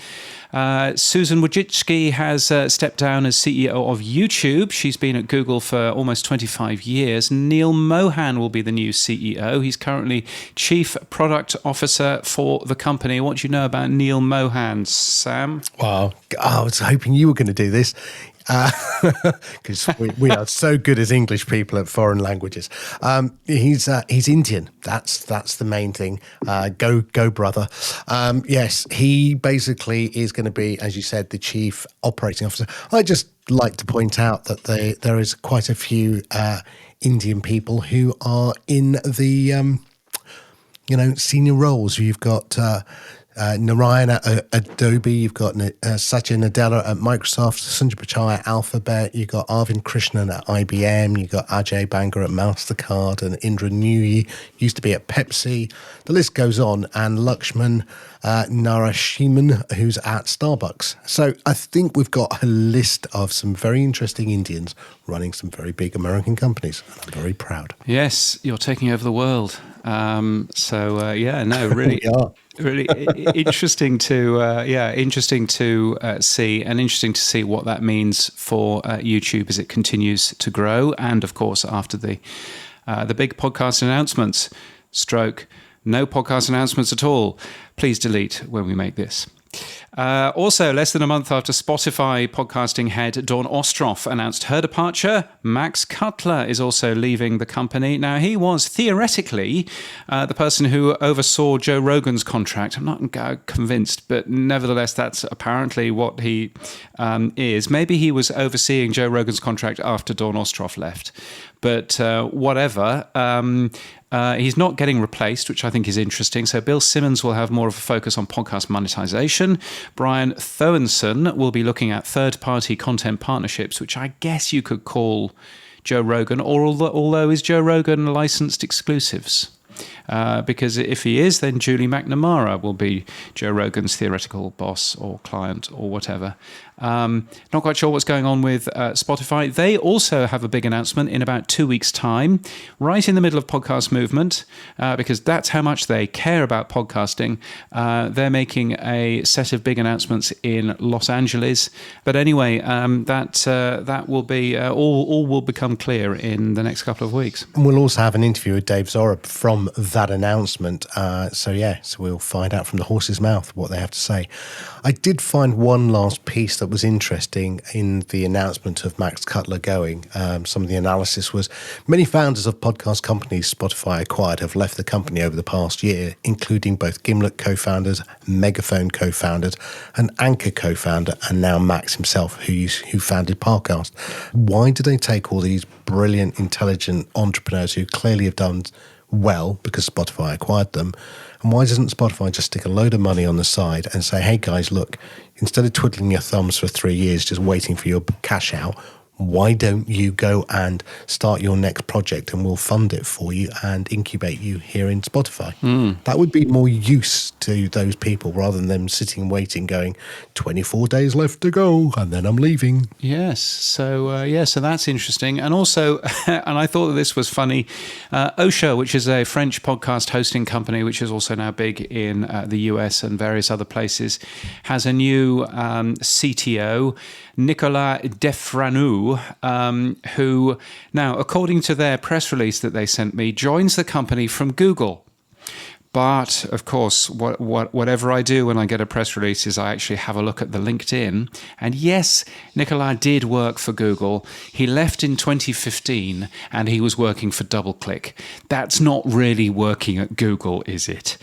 Susan Wojcicki has stepped down as CEO of YouTube. She's been at Google for almost 25 years. Neil Mohan will be the new CEO. He's currently Chief Product Officer for the company. What do you know about Neil Mohan, Sam? Wow. I was hoping you were going to do this. because we are so good as English people at foreign languages. He's Indian. That's the main thing. Go brother. Yes, he basically is going to be, as you said, the chief operating officer. I just like to point out that there is quite a few Indian people who are in the senior roles. You've got Narayan at Adobe, you've got Satya Nadella at Microsoft, Sundar Pichai at Alphabet, you've got Arvind Krishnan at IBM, you've got Ajay Banga at MasterCard, and Indra Nooyi used to be at Pepsi. The list goes on, and Lakshman Narasimhan, who's at Starbucks. So I think we've got a list of some very interesting Indians running some very big American companies. I'm very proud. Yes, you're taking over the world. Really, really interesting to see, and interesting to see what that means for YouTube as it continues to grow, and of course after the big podcast announcements. No podcast announcements at all. Please delete when we make this. Also, less than a month after Spotify podcasting head Dawn Ostroff announced her departure, Max Cutler is also leaving the company. Now, he was theoretically the person who oversaw Joe Rogan's contract. I'm not convinced, but nevertheless, that's apparently what he is. Maybe he was overseeing Joe Rogan's contract after Dawn Ostroff left. But whatever. He's not getting replaced, which I think is interesting. So Bill Simmons will have more of a focus on podcast monetization. Brian Thoenson will be looking at third-party content partnerships, which I guess you could call Joe Rogan, or although is Joe Rogan licensed exclusives? Because if he is, then Julie McNamara will be Joe Rogan's theoretical boss or client or whatever. Not quite sure what's going on with Spotify. They also have a big announcement in about 2 weeks' time, right in the middle of podcast movement, because that's how much they care about podcasting. They're making a set of big announcements in Los Angeles. But anyway, that will be all will become clear in the next couple of weeks. And we'll also have an interview with Dave Zorup from that announcement. So we'll find out from the horse's mouth what they have to say. I did find one last piece that was interesting in the announcement of Max Cutler going. Some of the analysis was many founders of podcast companies Spotify acquired have left the company over the past year, including both Gimlet co-founders, Megaphone co-founders, and Anchor co-founder, and now Max himself, who founded Parcast. Why did they take all these brilliant, intelligent entrepreneurs who clearly have done well because Spotify acquired them? And why doesn't Spotify just stick a load of money on the side and say, hey guys, look, instead of twiddling your thumbs for 3 years just waiting for your cash out, why don't you go and start your next project and we'll fund it for you and incubate you here in Spotify? That would be more use to those people rather than them sitting waiting going 24 days left to go and then I'm leaving. Yes. So that's interesting. And also, and I thought that this was funny, Osha, which is a French podcast hosting company, which is also now big in the US and various other places, has a new CTO, Nicolas Defranou, who now, according to their press release that they sent me, joins the company from Google. But, of course, whatever I do when I get a press release is I actually have a look at the LinkedIn. And yes, Nicolas did work for Google. He left in 2015 and he was working for DoubleClick. That's not really working at Google, is it?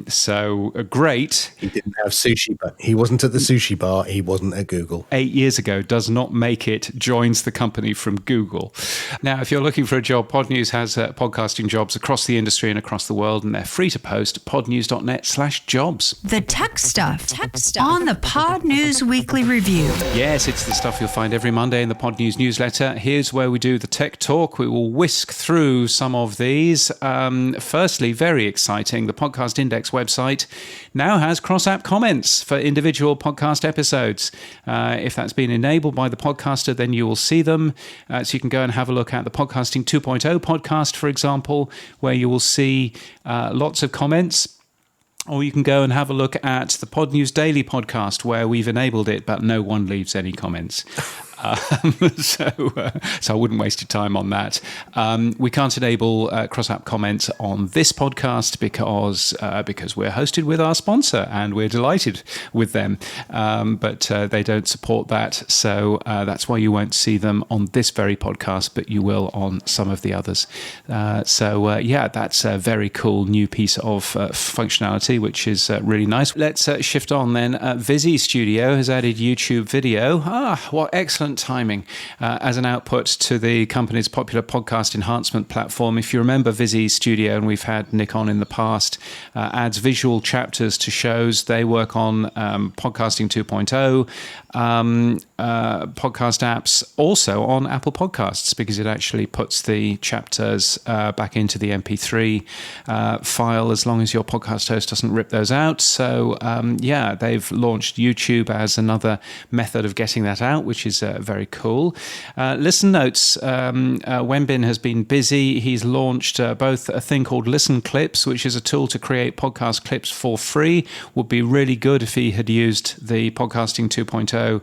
So great. He didn't have sushi, but he wasn't at the sushi bar. He wasn't at Google. 8 years ago does not make it joins the company from Google. Now, if you're looking for a job, Podnews has podcasting jobs across the industry and across the world, and they're free to post. Podnews.net/jobs. The tech stuff on the Podnews Weekly Review. Yes, it's the stuff you'll find every Monday in the Podnews newsletter. Here's where we do the tech talk. We will whisk through some of these. Firstly, very exciting, the Podcast Index website now has cross-app comments for individual podcast episodes. If that's been enabled by the podcaster, then you will see them. So you can go and have a look at the Podcasting 2.0 podcast, for example, where you will see lots of comments. Or you can go and have a look at the Podnews Daily podcast, where we've enabled it, but no one leaves any comments. So I wouldn't waste your time on that. We can't enable cross-app comments on this podcast because we're hosted with our sponsor and we're delighted with them. But they don't support that. So that's why you won't see them on this very podcast, but you will on some of the others. That's a very cool new piece of functionality, which is really nice. Let's shift on then. Visi Studio has added YouTube video. What excellent timing as an output to the company's popular podcast enhancement platform. If you remember Visi Studio, and we've had Nick on in the past, adds visual chapters to shows. They work on podcasting 2.0, podcast apps, also on Apple Podcasts, because it actually puts the chapters back into the MP3 file as long as your podcast host doesn't rip those out. So they've launched YouTube as another method of getting that out, which is very cool. Listen Notes, Wenbin has been busy. He's launched both a thing called Listen Clips, which is a tool to create podcast clips for free. Would be really good if he had used the podcasting 2.0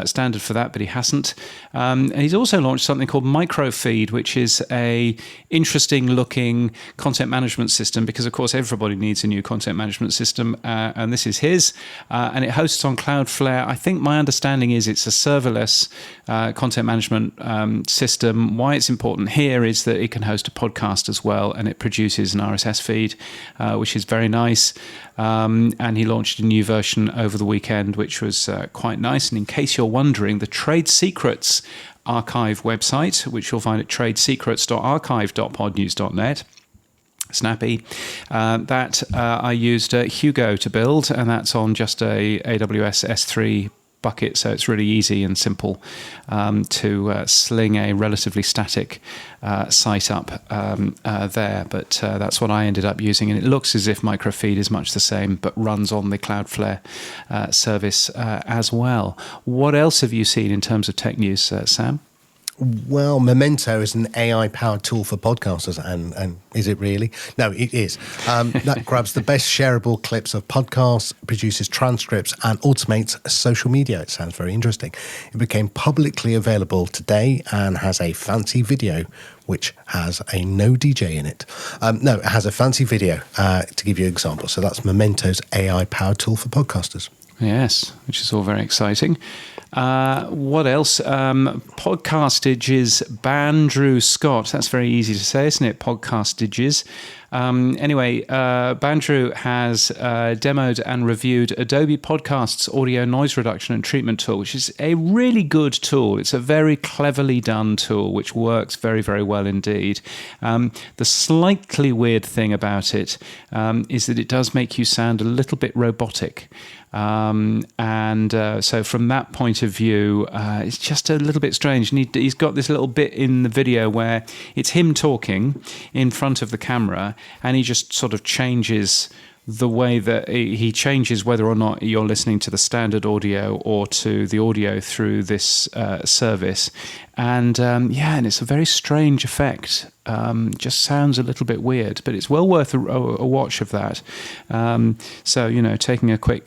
standard for that, but he hasn't. And he's also launched something called Microfeed, which is a interesting looking content management system, because of course everybody needs a new content management system, and this is his, and it hosts on Cloudflare. I think my understanding is it's a serverless content management system. Why it's important here is that it can host a podcast as well, and it produces an RSS feed, which is very nice. And he launched a new version over the weekend, which was quite nice. And in case you're wondering, the Trade Secrets archive website, which you'll find at tradesecrets.archive.podnews.net, snappy, that I used Hugo to build, and that's on just a AWS S3 bucket, so it's really easy and simple to sling a relatively static site up there, but that's what I ended up using, and it looks as if Microfeed is much the same but runs on the Cloudflare service as well. What else have you seen in terms of tech news, Sam? Well, Memento is an AI-powered tool for podcasters, and is it really? No, it is. That grabs the best shareable clips of podcasts, produces transcripts, and automates social media. It sounds very interesting. It became publicly available today and has a fancy video, which has a no DJ in it. It has a fancy video, to give you an example. So that's Memento's AI-powered tool for podcasters. Yes, which is all very exciting. What else? Podcastage's Bandrew Scott. That's very easy to say, isn't it? Podcastages. Anyway, Bandrew has demoed and reviewed Adobe Podcast's audio noise reduction and treatment tool, which is a really good tool. It's a very cleverly done tool, which works very, very well indeed. The slightly weird thing about it is that it does make you sound a little bit robotic. So from that point of view, it's just a little bit strange. And he's got this little bit in the video where it's him talking in front of the camera, and he just sort of changes the way that he changes whether or not you're listening to the standard audio or to the audio through this service. And it's a very strange effect. Just sounds a little bit weird, but it's well worth a watch of that. Taking a quick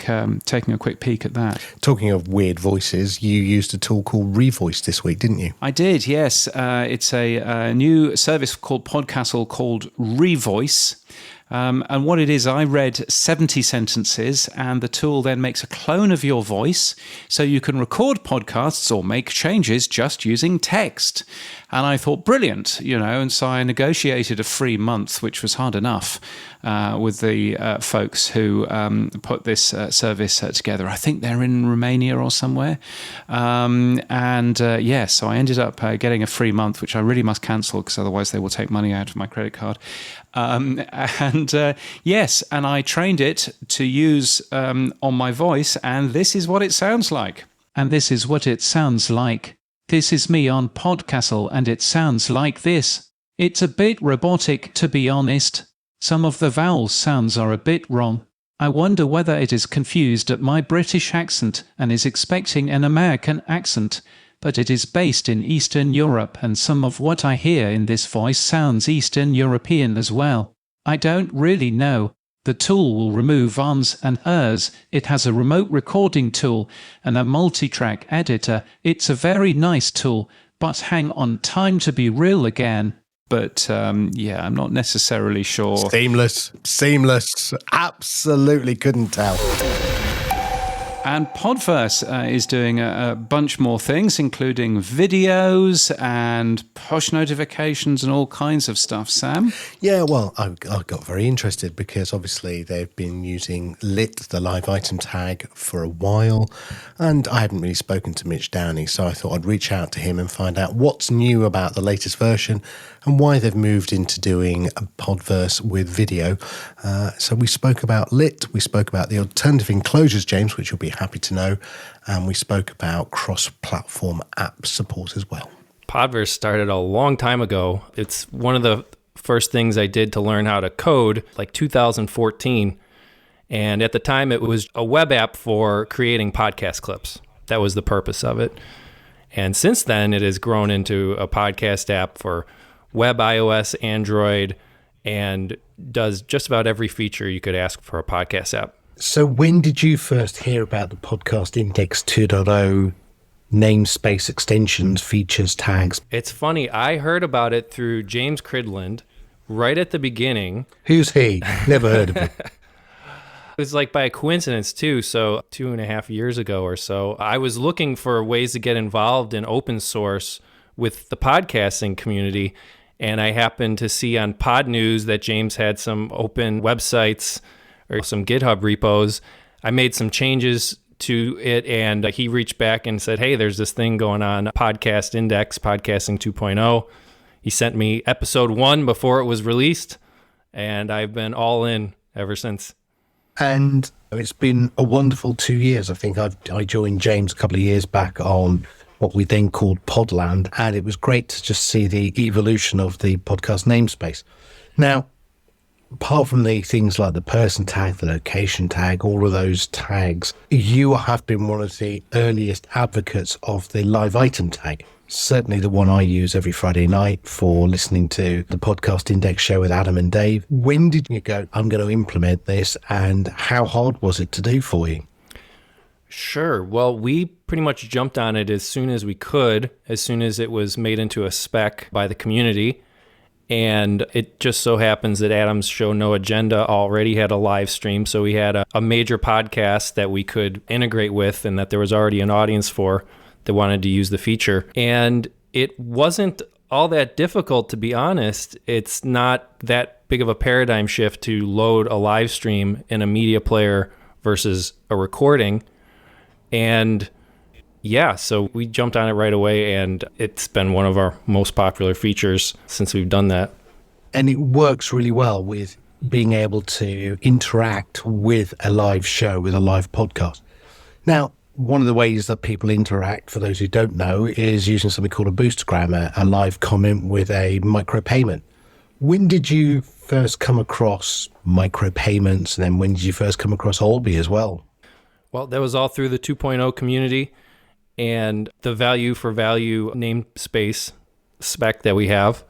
peek at that. Talking of weird voices, you used a tool called Revoice this week, didn't you? I did, yes. It's a new service called Podcastle called Revoice. And what it is, I read 70 sentences, and the tool then makes a clone of your voice, so you can record podcasts or make changes just using text. And I thought, brilliant, and so I negotiated a free month, which was hard enough with the folks who put this service together. I think they're in Romania or somewhere. So I ended up getting a free month, which I really must cancel because otherwise they will take money out of my credit card. And I trained it to use on my voice, and this is what it sounds like. And this is what it sounds like. This is me on Podcastle, and it sounds like this. It's a bit robotic, to be honest. Some of the vowel sounds are a bit wrong. I wonder whether it is confused at my British accent and is expecting an American accent. But it is based in Eastern Europe, and some of what I hear in this voice sounds Eastern European as well. I don't really know. The tool will remove uns and hers. It has a remote recording tool and a multi-track editor. It's a very nice tool, but hang on, time to be real again. But yeah, I'm not necessarily sure. Seamless. Absolutely couldn't tell. And Podverse is doing a bunch more things, including videos and push notifications and all kinds of stuff, Sam. Yeah, well, I got very interested because obviously they've been using lit, the live item tag, for a while. And I haven't really spoken to Mitch Downey, so I thought I'd reach out to him and find out what's new about the latest version and why they've moved into doing a Podverse with video. So we spoke about lit, we spoke about the alternative enclosures, James, which you'll be happy to know, and we spoke about cross-platform app support as well. Podverse started a long time ago. It's one of the first things I did to learn how to code, like 2014. And at the time, it was a web app for creating podcast clips. That was the purpose of it. And since then, it has grown into a podcast app for web, iOS, Android, and does just about every feature you could ask for a podcast app. So when did you first hear about the Podcast Index 2.0 namespace extensions, features, tags? It's funny. I heard about it through James Cridland right at the beginning. Who's he? Never heard of him. It was like by a coincidence too. So 2.5 years ago or so, I was looking for ways to get involved in open source with the podcasting community. And I happened to see on Podnews that James had some open websites or some GitHub repos. I made some changes to it, and he reached back and said, hey, there's this thing going on, Podcast Index, Podcasting 2.0. He sent me episode 1 before it was released, and I've been all in ever since. And it's been a wonderful 2 years. I think I joined James a couple of years back on what we then called Podland, and it was great to just see the evolution of the podcast namespace. Now, apart from the things like the person tag, the location tag, all of those tags, you have been one of the earliest advocates of the live item tag. Certainly the one I use every Friday night for listening to the Podcast Index show with Adam and Dave. When did you go, I'm going to implement this, and how hard was it to do for you? Sure. Well, we pretty much jumped on it as soon as we could, as soon as it was made into a spec by the community. And it just so happens that Adam's show, No Agenda, already had a live stream. So we had a major podcast that we could integrate with and that there was already an audience for that wanted to use the feature. And it wasn't all that difficult, to be honest. It's not that big of a paradigm shift to load a live stream in a media player versus a recording. And yeah, so we jumped on it right away, and it's been one of our most popular features since we've done that. And it works really well with being able to interact with a live show, with a live podcast. Now, one of the ways that people interact, for those who don't know, is using something called a boostergram, a live comment with a micropayment. When did you first come across micropayments, and then when did you first come across Alby as well? Well, that was all through the 2.0 community and the value for value namespace spec that we have.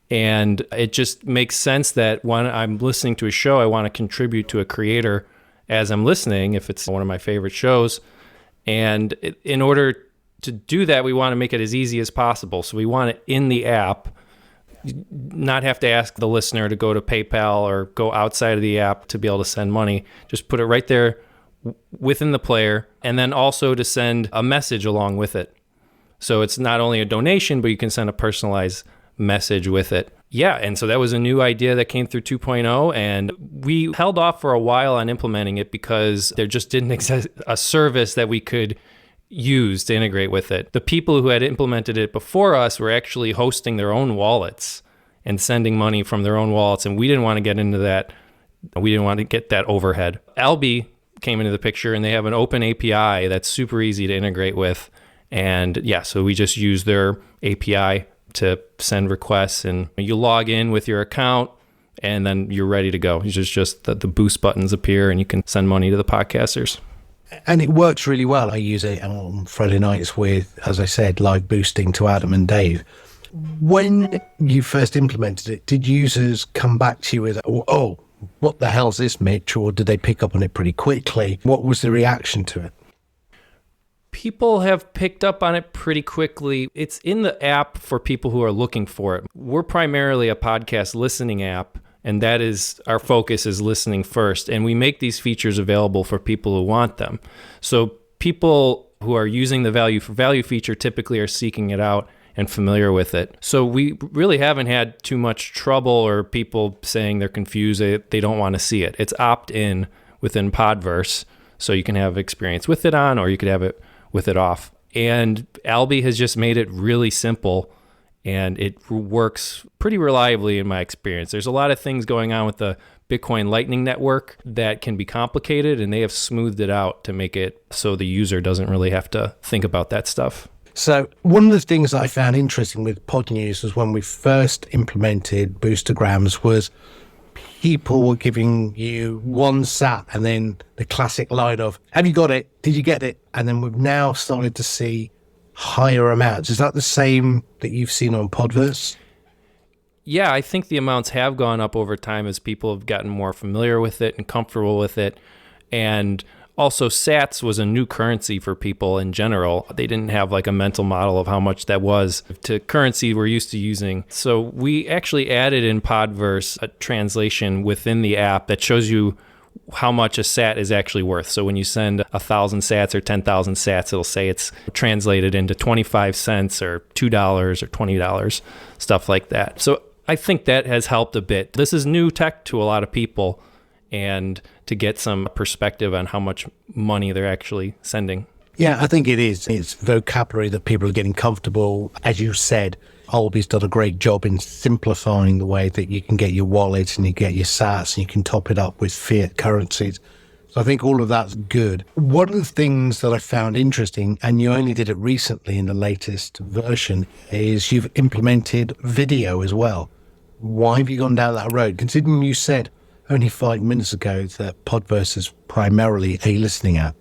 And it just makes sense that when I'm listening to a show, I want to contribute to a creator as I'm listening, if it's one of my favorite shows. And in order to do that, we want to make it as easy as possible. So we want it in the app, not have to ask the listener to go to PayPal or go outside of the app to be able to send money. Just put it right there within the player, and then also to send a message along with it. So it's not only a donation, but you can send a personalized message with it. Yeah, and so that was a new idea that came through 2.0, and we held off for a while on implementing it because there just didn't exist a service that we could use to integrate with it. The people who had implemented it before us were actually hosting their own wallets and sending money from their own wallets, and we didn't want to get into that. We didn't want to get that overhead. Alby came into the picture, and they have an open API that's super easy to integrate with. And yeah, so we just use their API to send requests, and you log in with your account, and then you're ready to go. It's just the boost buttons appear, and you can send money to the podcasters. And it works really well. I use it on Friday nights with, as I said, live boosting to Adam and Dave. When you first implemented it, did users come back to you with, oh, what the hell's this, Mitch? Or did they pick up on it pretty quickly? What was the reaction to it? People have picked up on it pretty quickly. It's in the app for people who are looking for it. We're primarily a podcast listening app, and that is our focus is listening first. And we make these features available for people who want them. So people who are using the value for value feature typically are seeking it out and familiar with it. So we really haven't had too much trouble or people saying they're confused, they don't want to see it. It's opt-in within Podverse, so you can have experience with it on or you could have it with it off. And Alby has just made it really simple, and it works pretty reliably in my experience. There's a lot of things going on with the Bitcoin Lightning Network that can be complicated, and they have smoothed it out to make it so the user doesn't really have to think about that stuff. So one of the things I found interesting with Podnews was when we first implemented boostergrams was people were giving you one sat and then the classic line of, have you got it? Did you get it? And then we've now started to see higher amounts. Is that the same that you've seen on Podverse? Yeah, I think the amounts have gone up over time as people have gotten more familiar with it and comfortable with it. And also, sats was a new currency for people in general. They didn't have like a mental model of how much that was to currency we're used to using. So we actually added in Podverse a translation within the app that shows you how much a sat is actually worth. So when you send 1,000 sats or 10,000 sats, it'll say it's translated into 25 cents or $2 or $20, stuff like that. So I think that has helped a bit. This is new tech to a lot of people, and to get some perspective on how much money they're actually sending. Yeah, I think it is. It's vocabulary that people are getting comfortable. As you said, Alby's done a great job in simplifying the way that you can get your wallet and you get your sats and you can top it up with fiat currencies. So I think all of that's good. One of the things that I found interesting, and you only did it recently in the latest version, is you've implemented video as well. Why have you gone down that road? Considering you said only 5 minutes ago that Podverse is primarily a listening app.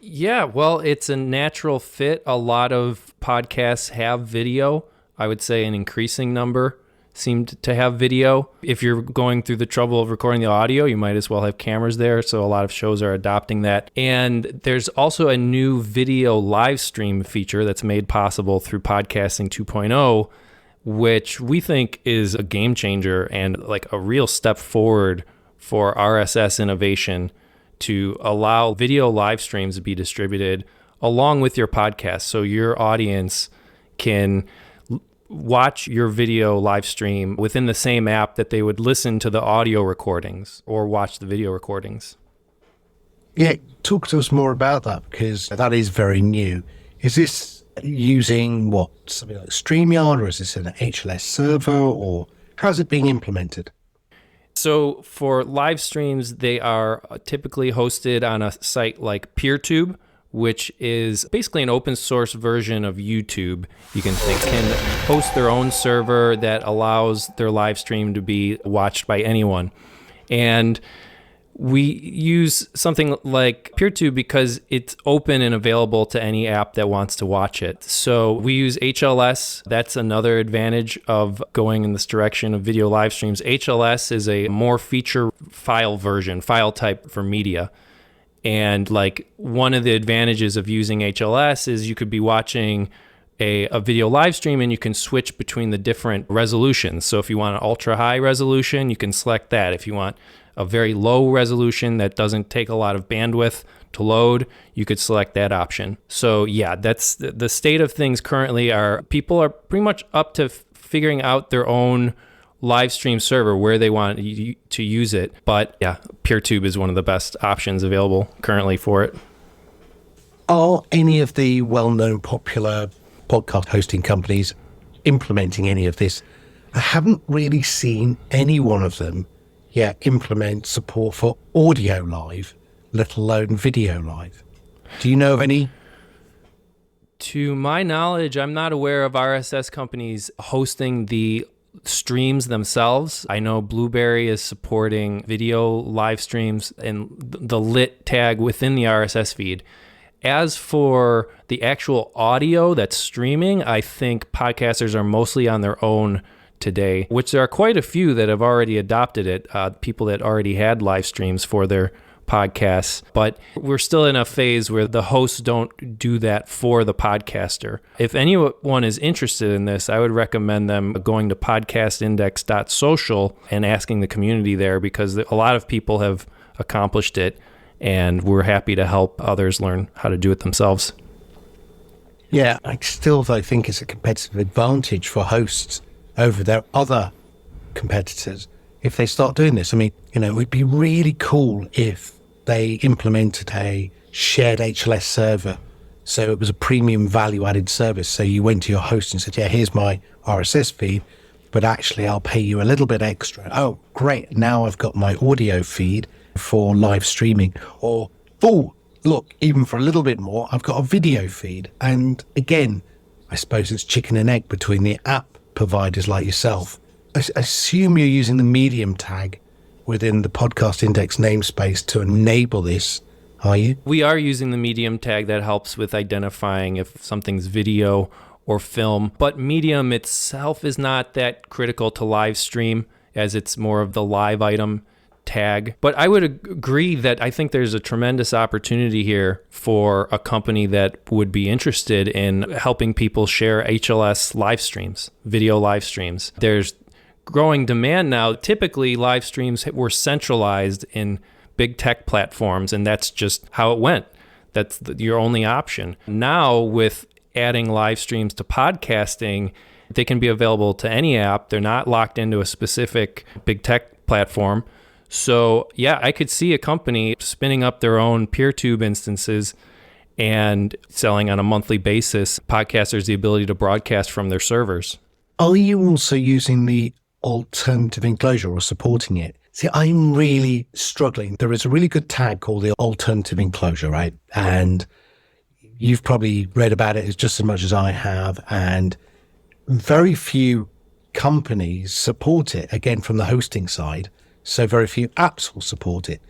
Yeah, well, it's a natural fit. A lot of podcasts have video. I would say an increasing number seemed to have video. If you're going through the trouble of recording the audio, you might as well have cameras there. So a lot of shows are adopting that. And there's also a new video live stream feature that's made possible through Podcasting 2.0, which we think is a game changer and like a real step forward for RSS innovation to allow video live streams to be distributed along with your podcast. So your audience can watch your video live stream within the same app that they would listen to the audio recordings or watch the video recordings. Yeah, talk to us more about that, because that is very new. Is this using what, something like StreamYard, or is this an HLS server, or how's it being implemented? So for live streams, they are typically hosted on a site like PeerTube, which is basically an open source version of YouTube. You can host their own server that allows their live stream to be watched by anyone. And we use something like PeerTube because it's open and available to any app that wants to watch it. So we use HLS. That's another advantage of going in this direction of video live streams. HLS is a more feature file version, file type for media. And like one of the advantages of using HLS is you could be watching a video live stream and you can switch between the different resolutions. So if you want an ultra high resolution, you can select that. If you want a very low resolution that doesn't take a lot of bandwidth to load, you could select that option. So yeah, that's the state of things currently. People are pretty much up to figuring out their own live stream server where they want to use it. But yeah, PeerTube is one of the best options available currently for it. Are any of the well-known popular podcast hosting companies implementing any of this? I haven't really seen any one of them yet implement support for audio live, let alone video live. Do you know of any? To my knowledge, I'm not aware of RSS companies hosting the streams themselves. I know Blueberry is supporting video live streams and the lit tag within the RSS feed. As for the actual audio that's streaming, I think podcasters are mostly on their own today, which there are quite a few that have already adopted it, people that already had live streams for their podcasts, but we're still in a phase where the hosts don't do that for the podcaster. If anyone is interested in this, I would recommend them going to podcastindex.social and asking the community there, because a lot of people have accomplished it, and we're happy to help others learn how to do it themselves. Yeah, I still though think it's a competitive advantage for hosts over their other competitors if they start doing this. I mean, it would be really cool if they implemented a shared HLS server. So it was a premium value-added service. So you went to your host and said, yeah, here's my RSS feed, but actually I'll pay you a little bit extra. Oh, great. Now I've got my audio feed for live streaming. Or, oh, look, even for a little bit more, I've got a video feed. And again, I suppose it's chicken and egg between the app providers like yourself. I assume you're using the medium tag within the Podcast Index namespace to enable this, are you? We are using the medium tag that helps with identifying if something's video or film, but medium itself is not that critical to live stream, as it's more of the live item tag. But I would agree that I think there's a tremendous opportunity here for a company that would be interested in helping people share HLS live streams, video live streams. There's growing demand now. Typically, live streams were centralized in big tech platforms, and that's just how it went. That's your only option. Now, with adding live streams to podcasting, they can be available to any app. They're not locked into a specific big tech platform. So, yeah, I could see a company spinning up their own PeerTube instances and selling on a monthly basis podcasters the ability to broadcast from their servers. Are you also using the alternative enclosure or supporting it? See, I'm really struggling. There is a really good tag called the alternative enclosure, right? And you've probably read about it just as much as I have. And very few companies support it, again, from the hosting side. So very few apps will support it.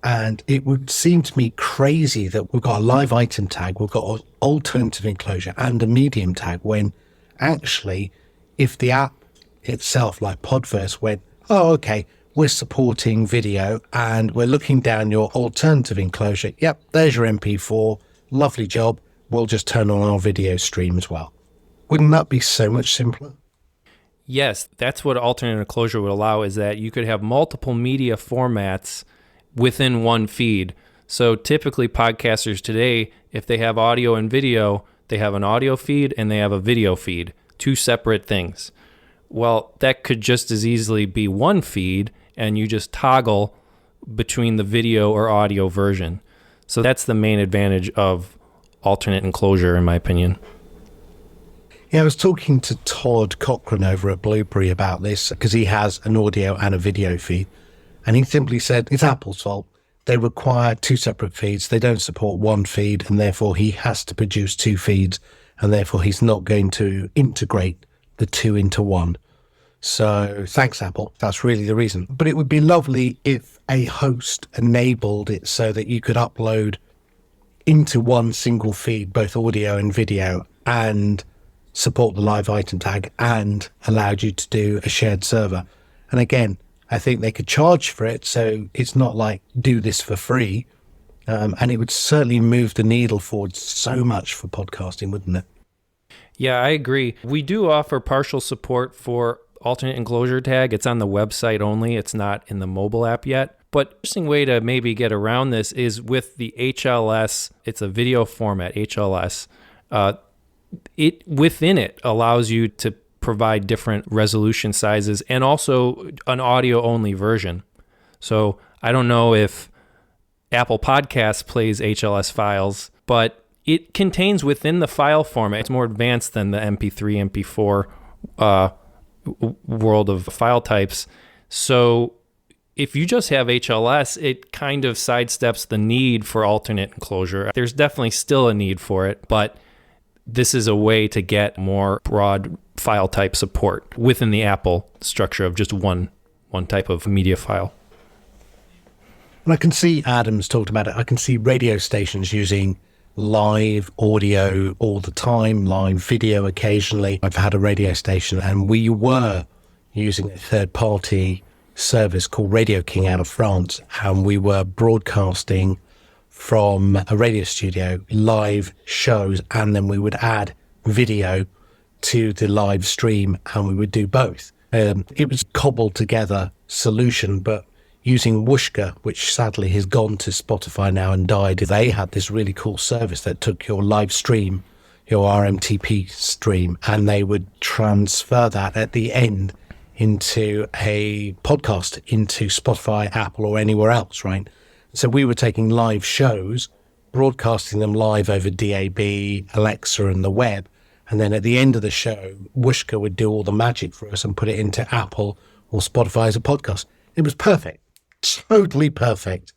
And it would seem to me crazy that we've got a live item tag, we've got an alternative enclosure and a medium tag, when actually, if the app itself, like Podverse, went, oh, okay, we're supporting video and we're looking down your alternative enclosure. Yep, there's your MP4. Lovely job. We'll just turn on our video stream as well. Wouldn't that be so much simpler? Yes, that's what alternate enclosure would allow, is that you could have multiple media formats within one feed. So typically podcasters today, if they have audio and video, they have an audio feed and they have a video feed, two separate things. Well, that could just as easily be one feed, and you just toggle between the video or audio version. So that's the main advantage of alternate enclosure, in my opinion. Yeah, I was talking to Todd Cochran over at Blueberry about this, because he has an audio and a video feed. And he simply said, it's Apple's fault. They require two separate feeds. They don't support one feed, and therefore he has to produce two feeds, and therefore he's not going to integrate the two into one. So thanks, Apple. That's really the reason. But it would be lovely if a host enabled it so that you could upload into one single feed, both audio and video, and support the live item tag, and allowed you to do a shared server. And again, I think they could charge for it, so it's not like do this for free. And it would certainly move the needle forward so much for podcasting, wouldn't it? Yeah, I agree. We do offer partial support for alternate enclosure tag. It's on the website only. It's not in the mobile app yet. But an interesting way to maybe get around this is with the HLS. It's a video format, HLS. Within it allows you to provide different resolution sizes and also an audio-only version. So I don't know if Apple Podcasts plays HLS files, but it contains within the file format. It's more advanced than the MP3, MP4 world of file types. So if you just have HLS, it kind of sidesteps the need for alternate enclosure. There's definitely still a need for it, but this is a way to get more broad file type support within the Apple structure of just one type of media file. And I can see Adam's talked about it. I can see radio stations using live audio all the time, live video occasionally. I've had a radio station and we were using a third-party service called Radio King out of France, and we were broadcasting from a radio studio live shows, and then we would add video to the live stream, and we would do both. It was cobbled together solution, but using Whooshka, which sadly has gone to Spotify now and died, they had this really cool service that took your live stream, your RMTP stream, and they would transfer that at the end into a podcast, into Spotify, Apple, or anywhere else, right? So we were taking live shows, broadcasting them live over DAB, Alexa, and the web. And then at the end of the show, Whooshka would do all the magic for us and put it into Apple or Spotify as a podcast. It was perfect, totally perfect.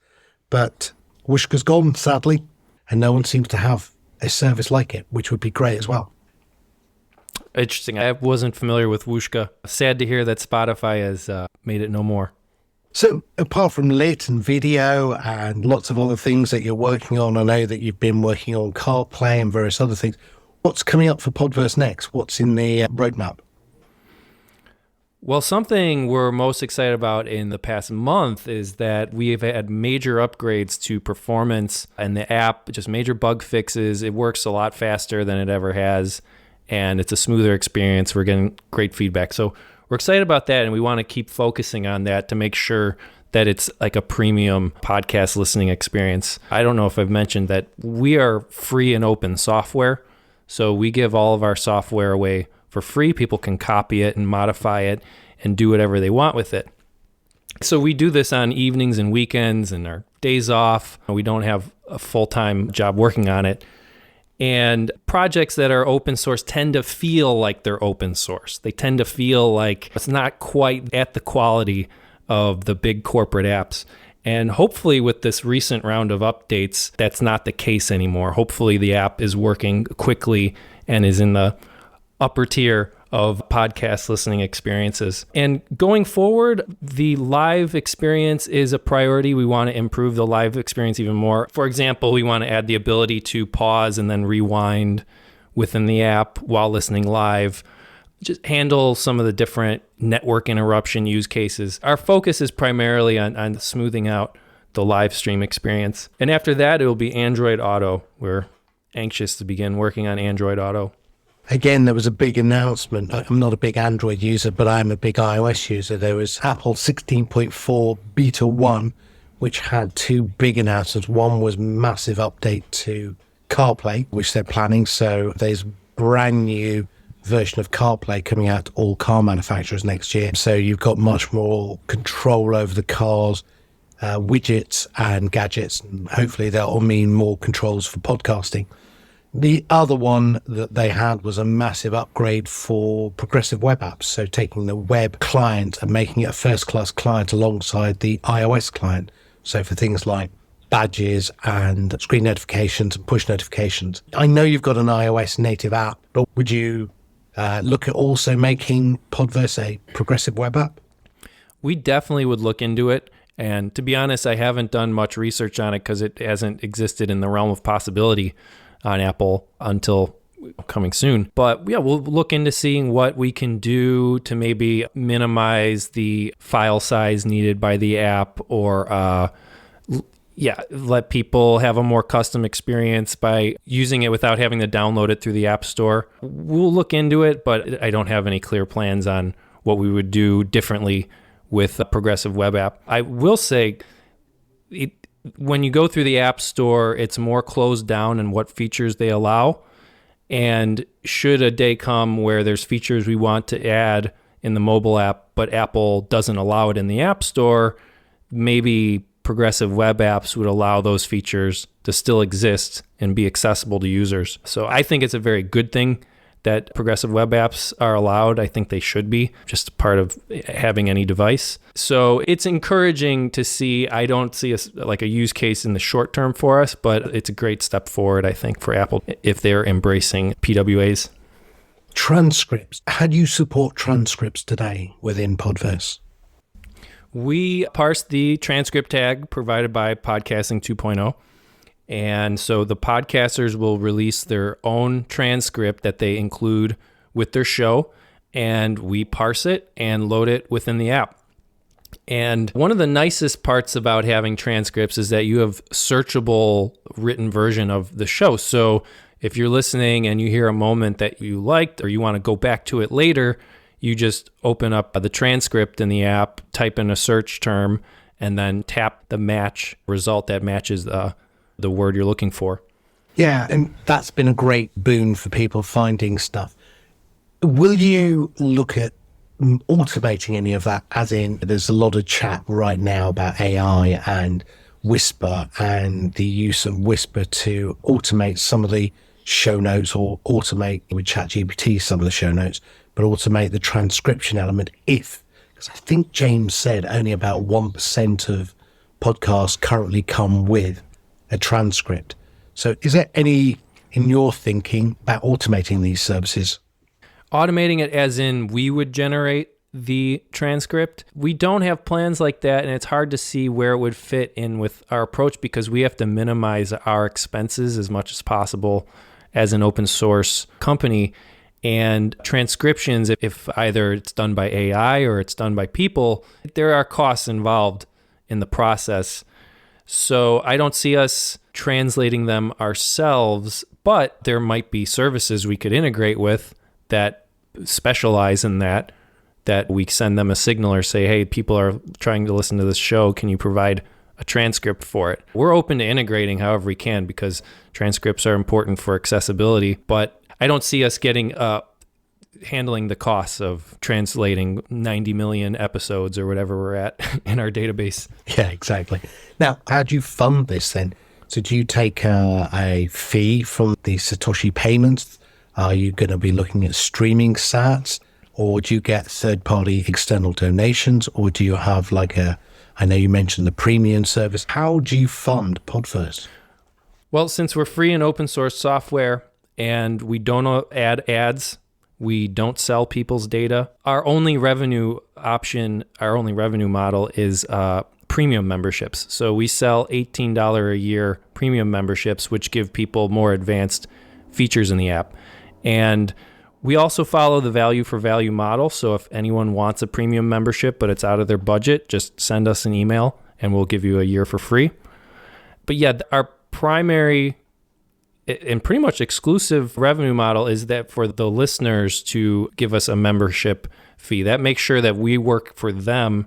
But Whooshka's gone, sadly, and no one seems to have a service like it, which would be great as well. Interesting. I wasn't familiar with Whooshka. Sad to hear that Spotify has made it no more. So apart from lit and video and lots of other things that you're working on, I know that you've been working on CarPlay and various other things. What's coming up for Podverse next? What's in the roadmap? Well, something we're most excited about in the past month is that we have had major upgrades to performance and the app, just major bug fixes. It works a lot faster than it ever has, and it's a smoother experience. We're getting great feedback. So we're excited about that, and we want to keep focusing on that to make sure that it's like a premium podcast listening experience. I don't know if I've mentioned that we are free and open software. So we give all of our software away for free. People can copy it and modify it and do whatever they want with it. So we do this on evenings and weekends and our days off. We don't have a full-time job working on it. And projects that are open source tend to feel like they're open source. They tend to feel like it's not quite at the quality of the big corporate apps. And hopefully with this recent round of updates, that's not the case anymore. Hopefully the app is working quickly and is in the upper tier of podcast listening experiences. And going forward, the live experience is a priority. We want to improve the live experience even more. For example, we want to add the ability to pause and then rewind within the app while listening live. Just handle some of the different network interruption use cases. Our focus is primarily on smoothing out the live stream experience. And after that, it will be Android Auto. We're anxious to begin working on Android Auto. Again, there was a big announcement. I'm not a big Android user, but I'm a big iOS user. There was Apple 16.4 Beta 1, which had two big announcements. One was massive update to CarPlay, which they're planning. So there's brand new version of CarPlay coming out to all car manufacturers next year. So you've got much more control over the car's widgets and gadgets, and hopefully that'll mean more controls for podcasting. The other one that they had was a massive upgrade for progressive web apps. So taking the web client and making it a first-class client alongside the iOS client. So for things like badges and screen notifications and push notifications. I know you've got an iOS native app, but would you look at also making Podverse a progressive web app? We definitely would look into it. And to be honest, I haven't done much research on it because it hasn't existed in the realm of possibility on Apple until coming soon. But yeah, we'll look into seeing what we can do to maybe minimize the file size needed by the app, or let people have a more custom experience by using it without having to download it through the App Store. We'll look into it, but I don't have any clear plans on what we would do differently with a progressive web app. I will say, when you go through the App Store, it's more closed down in what features they allow. And should a day come where there's features we want to add in the mobile app, but Apple doesn't allow it in the App Store, maybe progressive web apps would allow those features to still exist and be accessible to users. So I think it's a very good thing that progressive web apps are allowed. I think they should be, just part of having any device. So it's encouraging to see. I don't see a use case in the short term for us, but it's a great step forward, I think, for Apple if they're embracing PWAs. Transcripts. How do you support transcripts today within Podverse? We parse the transcript tag provided by Podcasting 2.0. And so the podcasters will release their own transcript that they include with their show. and we parse it and load it within the app. And one of the nicest parts about having transcripts is that you have searchable written version of the show. So if you're listening and you hear a moment that you liked or you want to go back to it later, you just open up the transcript in the app, type in a search term, and then tap the match result that matches the word you're looking for. Yeah, and that's been a great boon for people finding stuff. Will you look at automating any of that? As in, there's a lot of chat right now about AI and Whisper and the use of Whisper to automate some of the show notes, or automate with ChatGPT some of the show notes, but automate the transcription element because I think James said only about 1% of podcasts currently come with a transcript. So is there any in your thinking about automating these services? Automating it as in we would generate the transcript. We don't have plans like that, and it's hard to see where it would fit in with our approach because we have to minimize our expenses as much as possible as an open source company. And transcriptions, if either it's done by AI or it's done by people, there are costs involved in the process. So I don't see us translating them ourselves, but there might be services we could integrate with that specialize in that we send them a signal or say, hey, people are trying to listen to this show. Can you provide a transcript for it? We're open to integrating however we can because transcripts are important for accessibility, but I don't see us handling the costs of translating 90 million episodes or whatever we're at in our database. Yeah, exactly. Now, how do you fund this then? So do you take a fee from the Satoshi payments? Are you going to be looking at streaming sats, or do you get third-party external donations, or do you have I know you mentioned the premium service. How do you fund Podverse? Well, since we're free and open source software and we don't add ads, we don't sell people's data, our only revenue model is premium memberships. So we sell $18 a year premium memberships, which give people more advanced features in the app. And we also follow the value for value model. So if anyone wants a premium membership, but it's out of their budget, just send us an email and we'll give you a year for free. But yeah, our primary and pretty much exclusive revenue model is that for the listeners to give us a membership fee. That makes sure that we work for them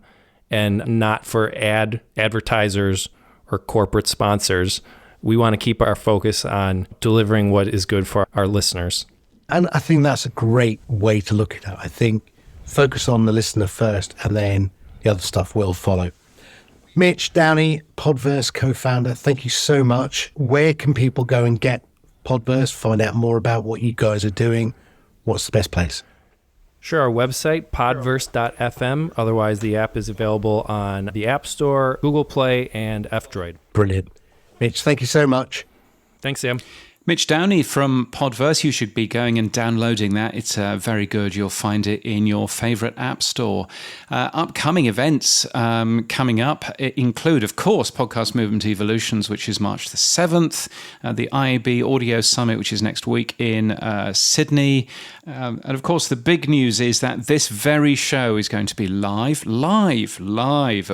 and not for advertisers or corporate sponsors. We want to keep our focus on delivering what is good for our listeners. And I think that's a great way to look at it. I think focus on the listener first, and then the other stuff will follow. Mitch Downey, Podverse co-founder, thank you so much. Where can people go and get Podverse, find out more about what you guys are doing? What's the best place? Sure, our website, podverse.fm. Otherwise, the app is available on the App Store, Google Play, and F-Droid. Brilliant. Mitch, thank you so much. Thanks, Sam. Mitch Downey from Podverse. You should be going and downloading that. It's very good. You'll find it in your favorite app store. Upcoming events coming up include, of course, Podcast Movement Evolutions, which is March the 7th, the IAB Audio Summit, which is next week in Sydney. And of course, the big news is that this very show is going to be live at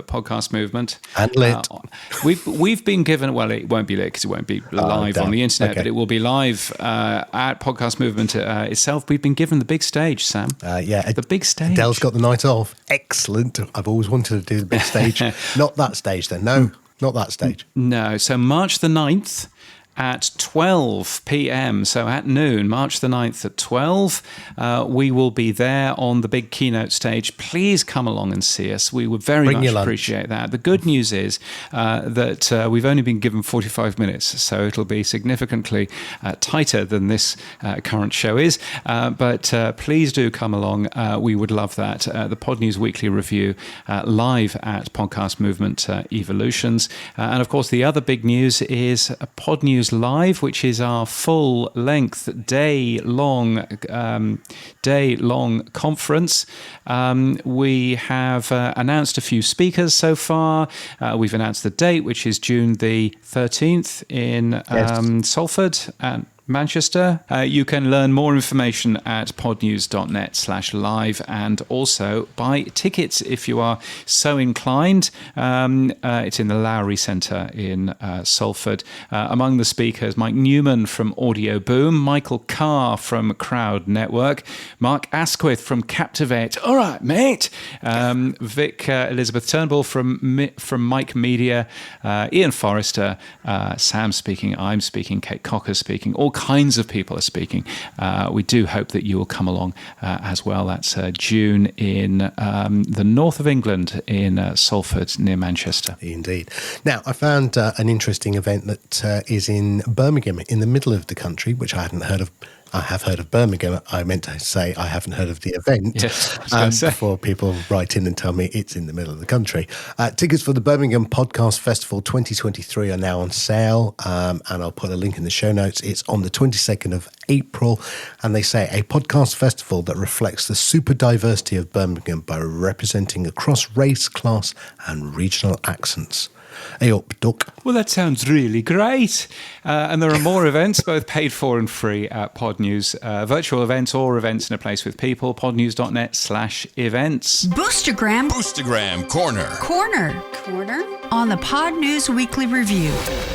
Podcast Movement. And lit. We've been given, well, it won't be lit because it won't be live on the internet, but it will be live at Podcast Movement itself. We've been given the big stage, Sam. The big stage. Adele's got the night off. Excellent. I've always wanted to do the big stage. Not that stage then. No, not that stage. No. So March the 9th at 12 p.m. So at noon, March the 9th at 12, we will be there on the big keynote stage. Please come along and see us. We would very much appreciate that. The good news is that we've only been given 45 minutes, so it'll be significantly tighter than this current show is. But please do come along. We would love that. The Podnews Weekly Review live at Podcast Movement Evolutions. And of course, the other big news is Podnews Live, which is our full-length day-long conference. We have announced a few speakers so far. We've announced the date, which is June the 13th in Salford. And Manchester. You can learn more information at podnews.net/live and also buy tickets if you are so inclined. It's in the Lowry Centre in Salford. Among the speakers, Mike Newman from Audio Boom, Michael Carr from Crowd Network, Mark Asquith from Captivate. All right, mate. Vic Elizabeth Turnbull from Mike Media, Ian Forrester, Sam speaking, I'm speaking, Kate Cocker's speaking, all kinds of people are speaking. We do hope that you will come along as well. That's June in the north of England in Salford near Manchester. Indeed. Now, I found an interesting event that is in Birmingham in the middle of the country, which I hadn't heard of. I have heard of Birmingham. I meant to say I haven't heard of the event. Yes, before people write in and tell me it's in the middle of the country. Tickets for the Birmingham Podcast Festival 2023 are now on sale, and I'll put a link in the show notes. It's on the 22nd of April, and they say a podcast festival that reflects the super diversity of Birmingham by representing across race, class, and regional accents. Hey up, duck. Well, that sounds really great. And there are more events, both paid for and free at Podnews. Virtual events or events in a place with people. Podnews.net/events. Boostergram Corner on the Podnews Weekly Review.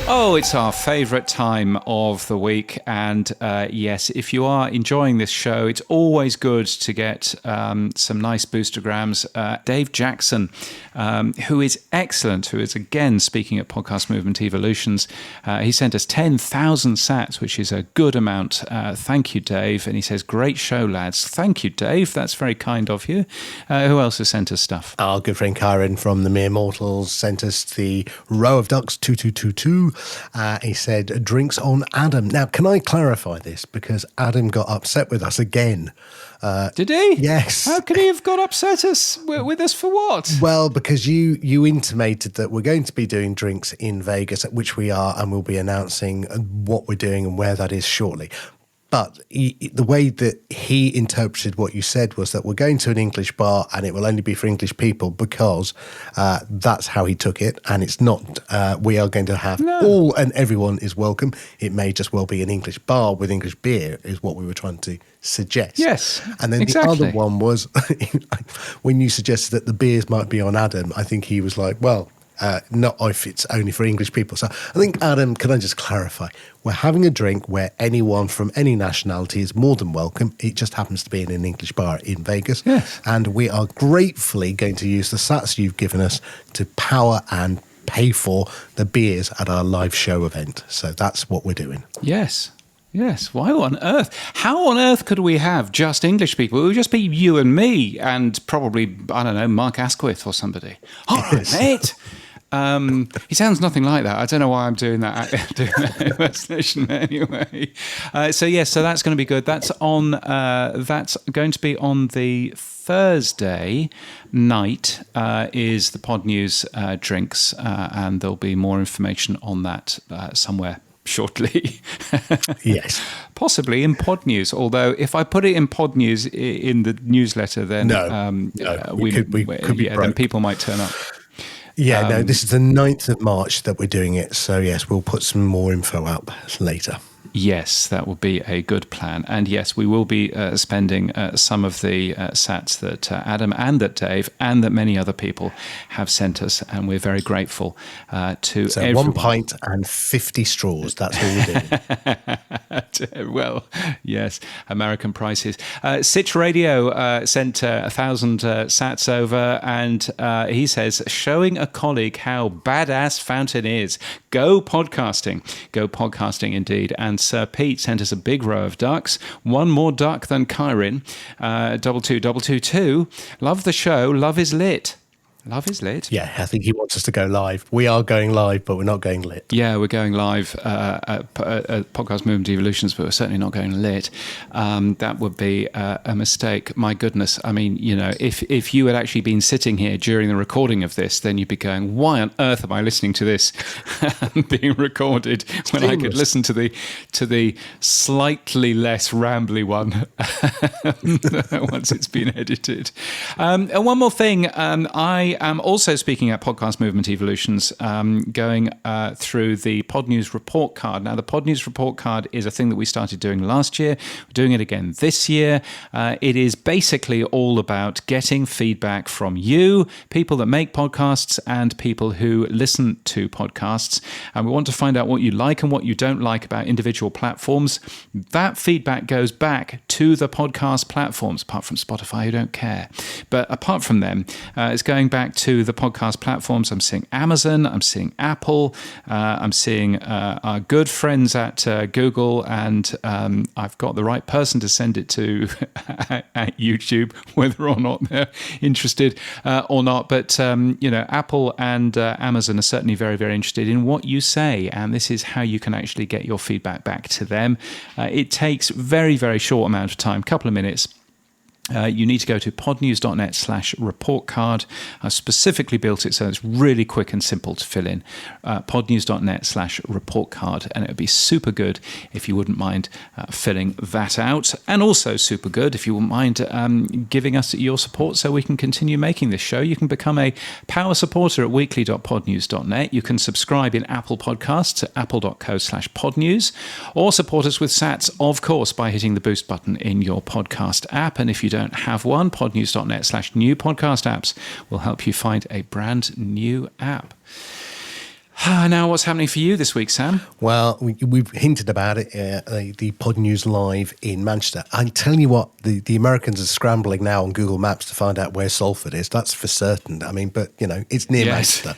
Oh, it's our favourite time of the week. And yes, if you are enjoying this show, it's always good to get some nice boostergrams. Dave Jackson, who is excellent, who is again speaking at Podcast Movement Evolutions, he sent us 10,000 sats, which is a good amount. Thank you, Dave. And he says, great show, lads. Thank you, Dave. That's very kind of you. Who else has sent us stuff? Our good friend Kyron from the Mere Mortals sent us the Row of Ducks 2222. He said, drinks on Adam. Now, can I clarify this? Because Adam got upset with us again. Did he? Yes. How could he have got upset with us for what? Well, because you intimated that we're going to be doing drinks in Vegas, which we are, and we'll be announcing what we're doing and where that is shortly. But the way that he interpreted what you said was that we're going to an English bar and it will only be for English people because that's how he took it. And it's not, we are going to have all and everyone is welcome. It may just well be an English bar with English beer is what we were trying to suggest. Yes, and then exactly. The other one was when you suggested that the beers might be on Adam, I think he was like, well, not if it's only for English people. So I think, Adam, can I just clarify? We're having a drink where anyone from any nationality is more than welcome. It just happens to be in an English bar in Vegas. Yes. And we are gratefully going to use the sats you've given us to power and pay for the beers at our live show event. So that's what we're doing. Yes. Yes, why on earth? How on earth could we have just English people? It would just be you and me and probably, I don't know, Mark Asquith or somebody. All right, mate. He sounds nothing like that. I don't know why I'm doing that impersonation anyway. So that's going to be good. That's on. That's going to be on the Thursday night. Is the Pod News drinks, and there'll be more information on that somewhere shortly. Yes. Possibly in Pod News, although if I put it in Pod News in the newsletter, then then people might turn up. Yeah, no, this is the 9th of March that we're doing it. So, yes, we'll put some more info up later. Yes, that will be a good plan. And yes, we will be spending some of the sats that Adam and that Dave and that many other people have sent us. And we're very grateful to everyone. 1 pint and 50 straws. That's all we're doing. Well, yes, American prices. Sitch Radio sent 1,000 sats over, and he says, showing a colleague how badass Fountain is. Go podcasting. Go podcasting indeed. And Sir Pete sent us a big row of ducks. One more duck than Kyrin. 22222. Love the show. Love is lit. Love is lit. Yeah, I think he wants us to go live. We are going live, but we're not going lit. Yeah, we're going live at Podcast Movement Evolutions, but we're certainly not going lit. That would be a mistake. My goodness. I mean, you know, if you had actually been sitting here during the recording of this, then you'd be going, why on earth am I listening to this being recorded when I could listen to the slightly less rambly one once it's been edited? And one more thing. I I am also speaking at Podcast Movement Evolutions, going through the Podnews report card. Now, the Podnews report card is a thing that we started doing last year. We're doing it again this year. It is basically all about getting feedback from you, people that make podcasts and people who listen to podcasts. And we want to find out what you like and what you don't like about individual platforms. That feedback goes back to the podcast platforms, apart from Spotify, who don't care. But apart from them, it's going back to the podcast platforms. I'm seeing Amazon, I'm seeing Apple, I'm seeing our good friends at Google, and I've got the right person to send it to at YouTube, whether or not they're interested or not. But, Apple and Amazon are certainly very, very interested in what you say, and this is how you can actually get your feedback back to them. It takes very, very short amount of time, couple of minutes. You need to go to podnews.net/report card. I specifically built it so it's really quick and simple to fill in. Podnews.net/report card. And it would be super good if you wouldn't mind filling that out. And also super good if you wouldn't mind giving us your support so we can continue making this show. You can become a power supporter at weekly.podnews.net. You can subscribe in Apple Podcasts at apple.co/podnews, or support us with sats, of course, by hitting the boost button in your podcast app. And if you don't have one, podnews.net/new podcast apps will help you find a brand new app. Now, what's happening for you this week, Sam? Well, we've hinted about it, the Pod News Live in Manchester. I tell you what, the Americans are scrambling now on Google Maps to find out where Salford is. That's for certain. I mean, but, it's near Manchester.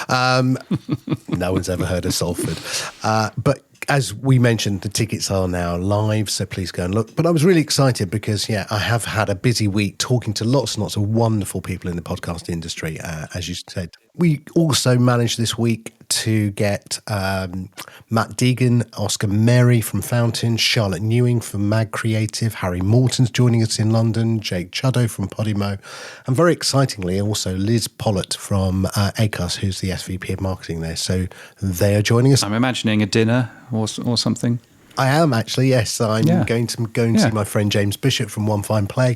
No one's ever heard of Salford. But as we mentioned, the tickets are now live, so please go and look. But I was really excited because, I have had a busy week talking to lots and lots of wonderful people in the podcast industry, as you said. We also managed this week to get Matt Deegan, Oscar Mary from Fountain, Charlotte Newing from Mag Creative, Harry Morton's joining us in London, Jake Chuddo from Podimo, and very excitingly also Liz Pollitt from ACAS, who's the SVP of marketing there. So they are joining us. I'm imagining a dinner or something. I am actually, yes. I'm going to go and see my friend James Bishop from One Fine Play,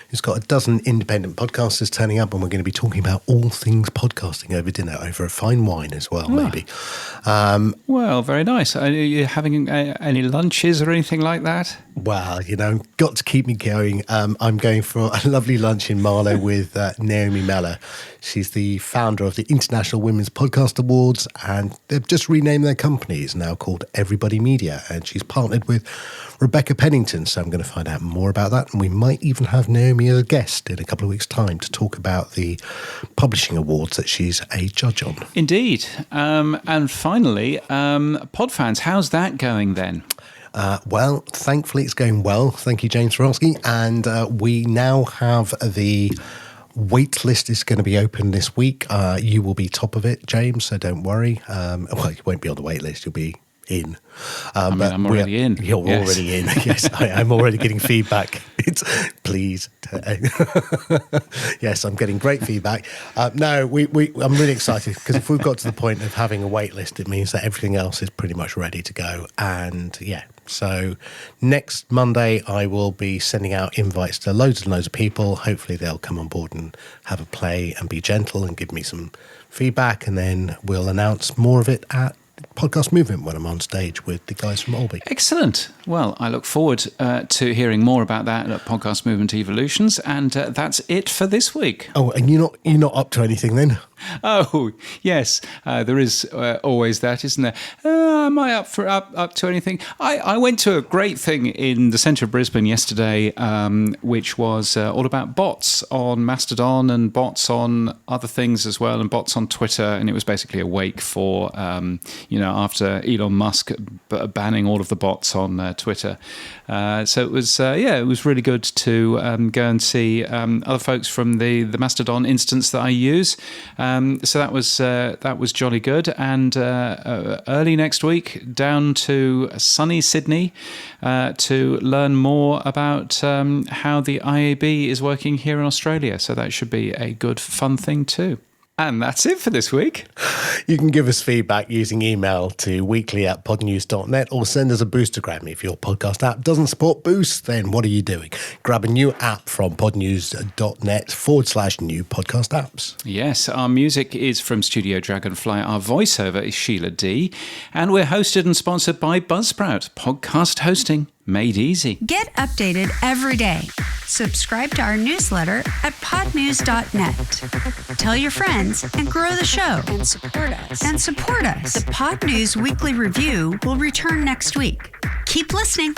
who's got a dozen independent podcasters turning up, and we're going to be talking about all things podcasting over dinner, over a fine wine as well, maybe. Well, very nice. Are you having any lunches or anything like that? Well, got to keep me going. I'm going for a lovely lunch in Marlow with Naomi Meller. She's the founder of the International Women's Podcast Awards, and they've just renamed their company. It's now called Everybody Media, and she's partnered with Rebecca Pennington. So I'm going to find out more about that, and we might even have Naomi as a guest in a couple of weeks' time to talk about the publishing awards that she's a judge on. Indeed. And finally, Podfans, how's that going then? Well, thankfully it's going well. Thank you, James, for asking. And we now have the wait list is going to be open this week. You will be top of it, James, so don't worry. Well, you won't be on the wait list. You'll be in. I'm already in. You're already in. Yes, I'm already getting feedback. Please. Yes, I'm getting great feedback. No, I'm really excited because if we've got to the point of having a wait list, it means that everything else is pretty much ready to go. And so next Monday, I will be sending out invites to loads and loads of people. Hopefully they'll come on board and have a play and be gentle and give me some feedback. And then we'll announce more of it at Podcast Movement when I'm on stage with the guys from Alby. Excellent. Well, I look forward to hearing more about that at Podcast Movement Evolutions, and that's it for this week. Oh, and you're not up to anything then? Oh, yes, there is always that, isn't there? Am I up to anything? I went to a great thing in the centre of Brisbane yesterday, which was all about bots on Mastodon and bots on other things as well, and bots on Twitter. And it was basically a wake for, after Elon Musk banning all of the bots on Twitter. So it was, it was really good to go and see other folks from the Mastodon instance that I use. So that was jolly good. And early next week, down to sunny Sydney to learn more about how the IAB is working here in Australia. So that should be a good, fun thing too. And that's it for this week. You can give us feedback using email to weekly@podnews.net or send us a boostergram. If your podcast app doesn't support Boost, then what are you doing? Grab a new app from podnews.net/new podcast apps. Yes, our music is from Studio Dragonfly. Our voiceover is Sheila D. And we're hosted and sponsored by Buzzsprout. Podcast hosting made easy. Get updated every day. Subscribe to our newsletter at podnews.net. Tell your friends and grow the show. And support us. The Pod News Weekly Review will return next week. Keep listening.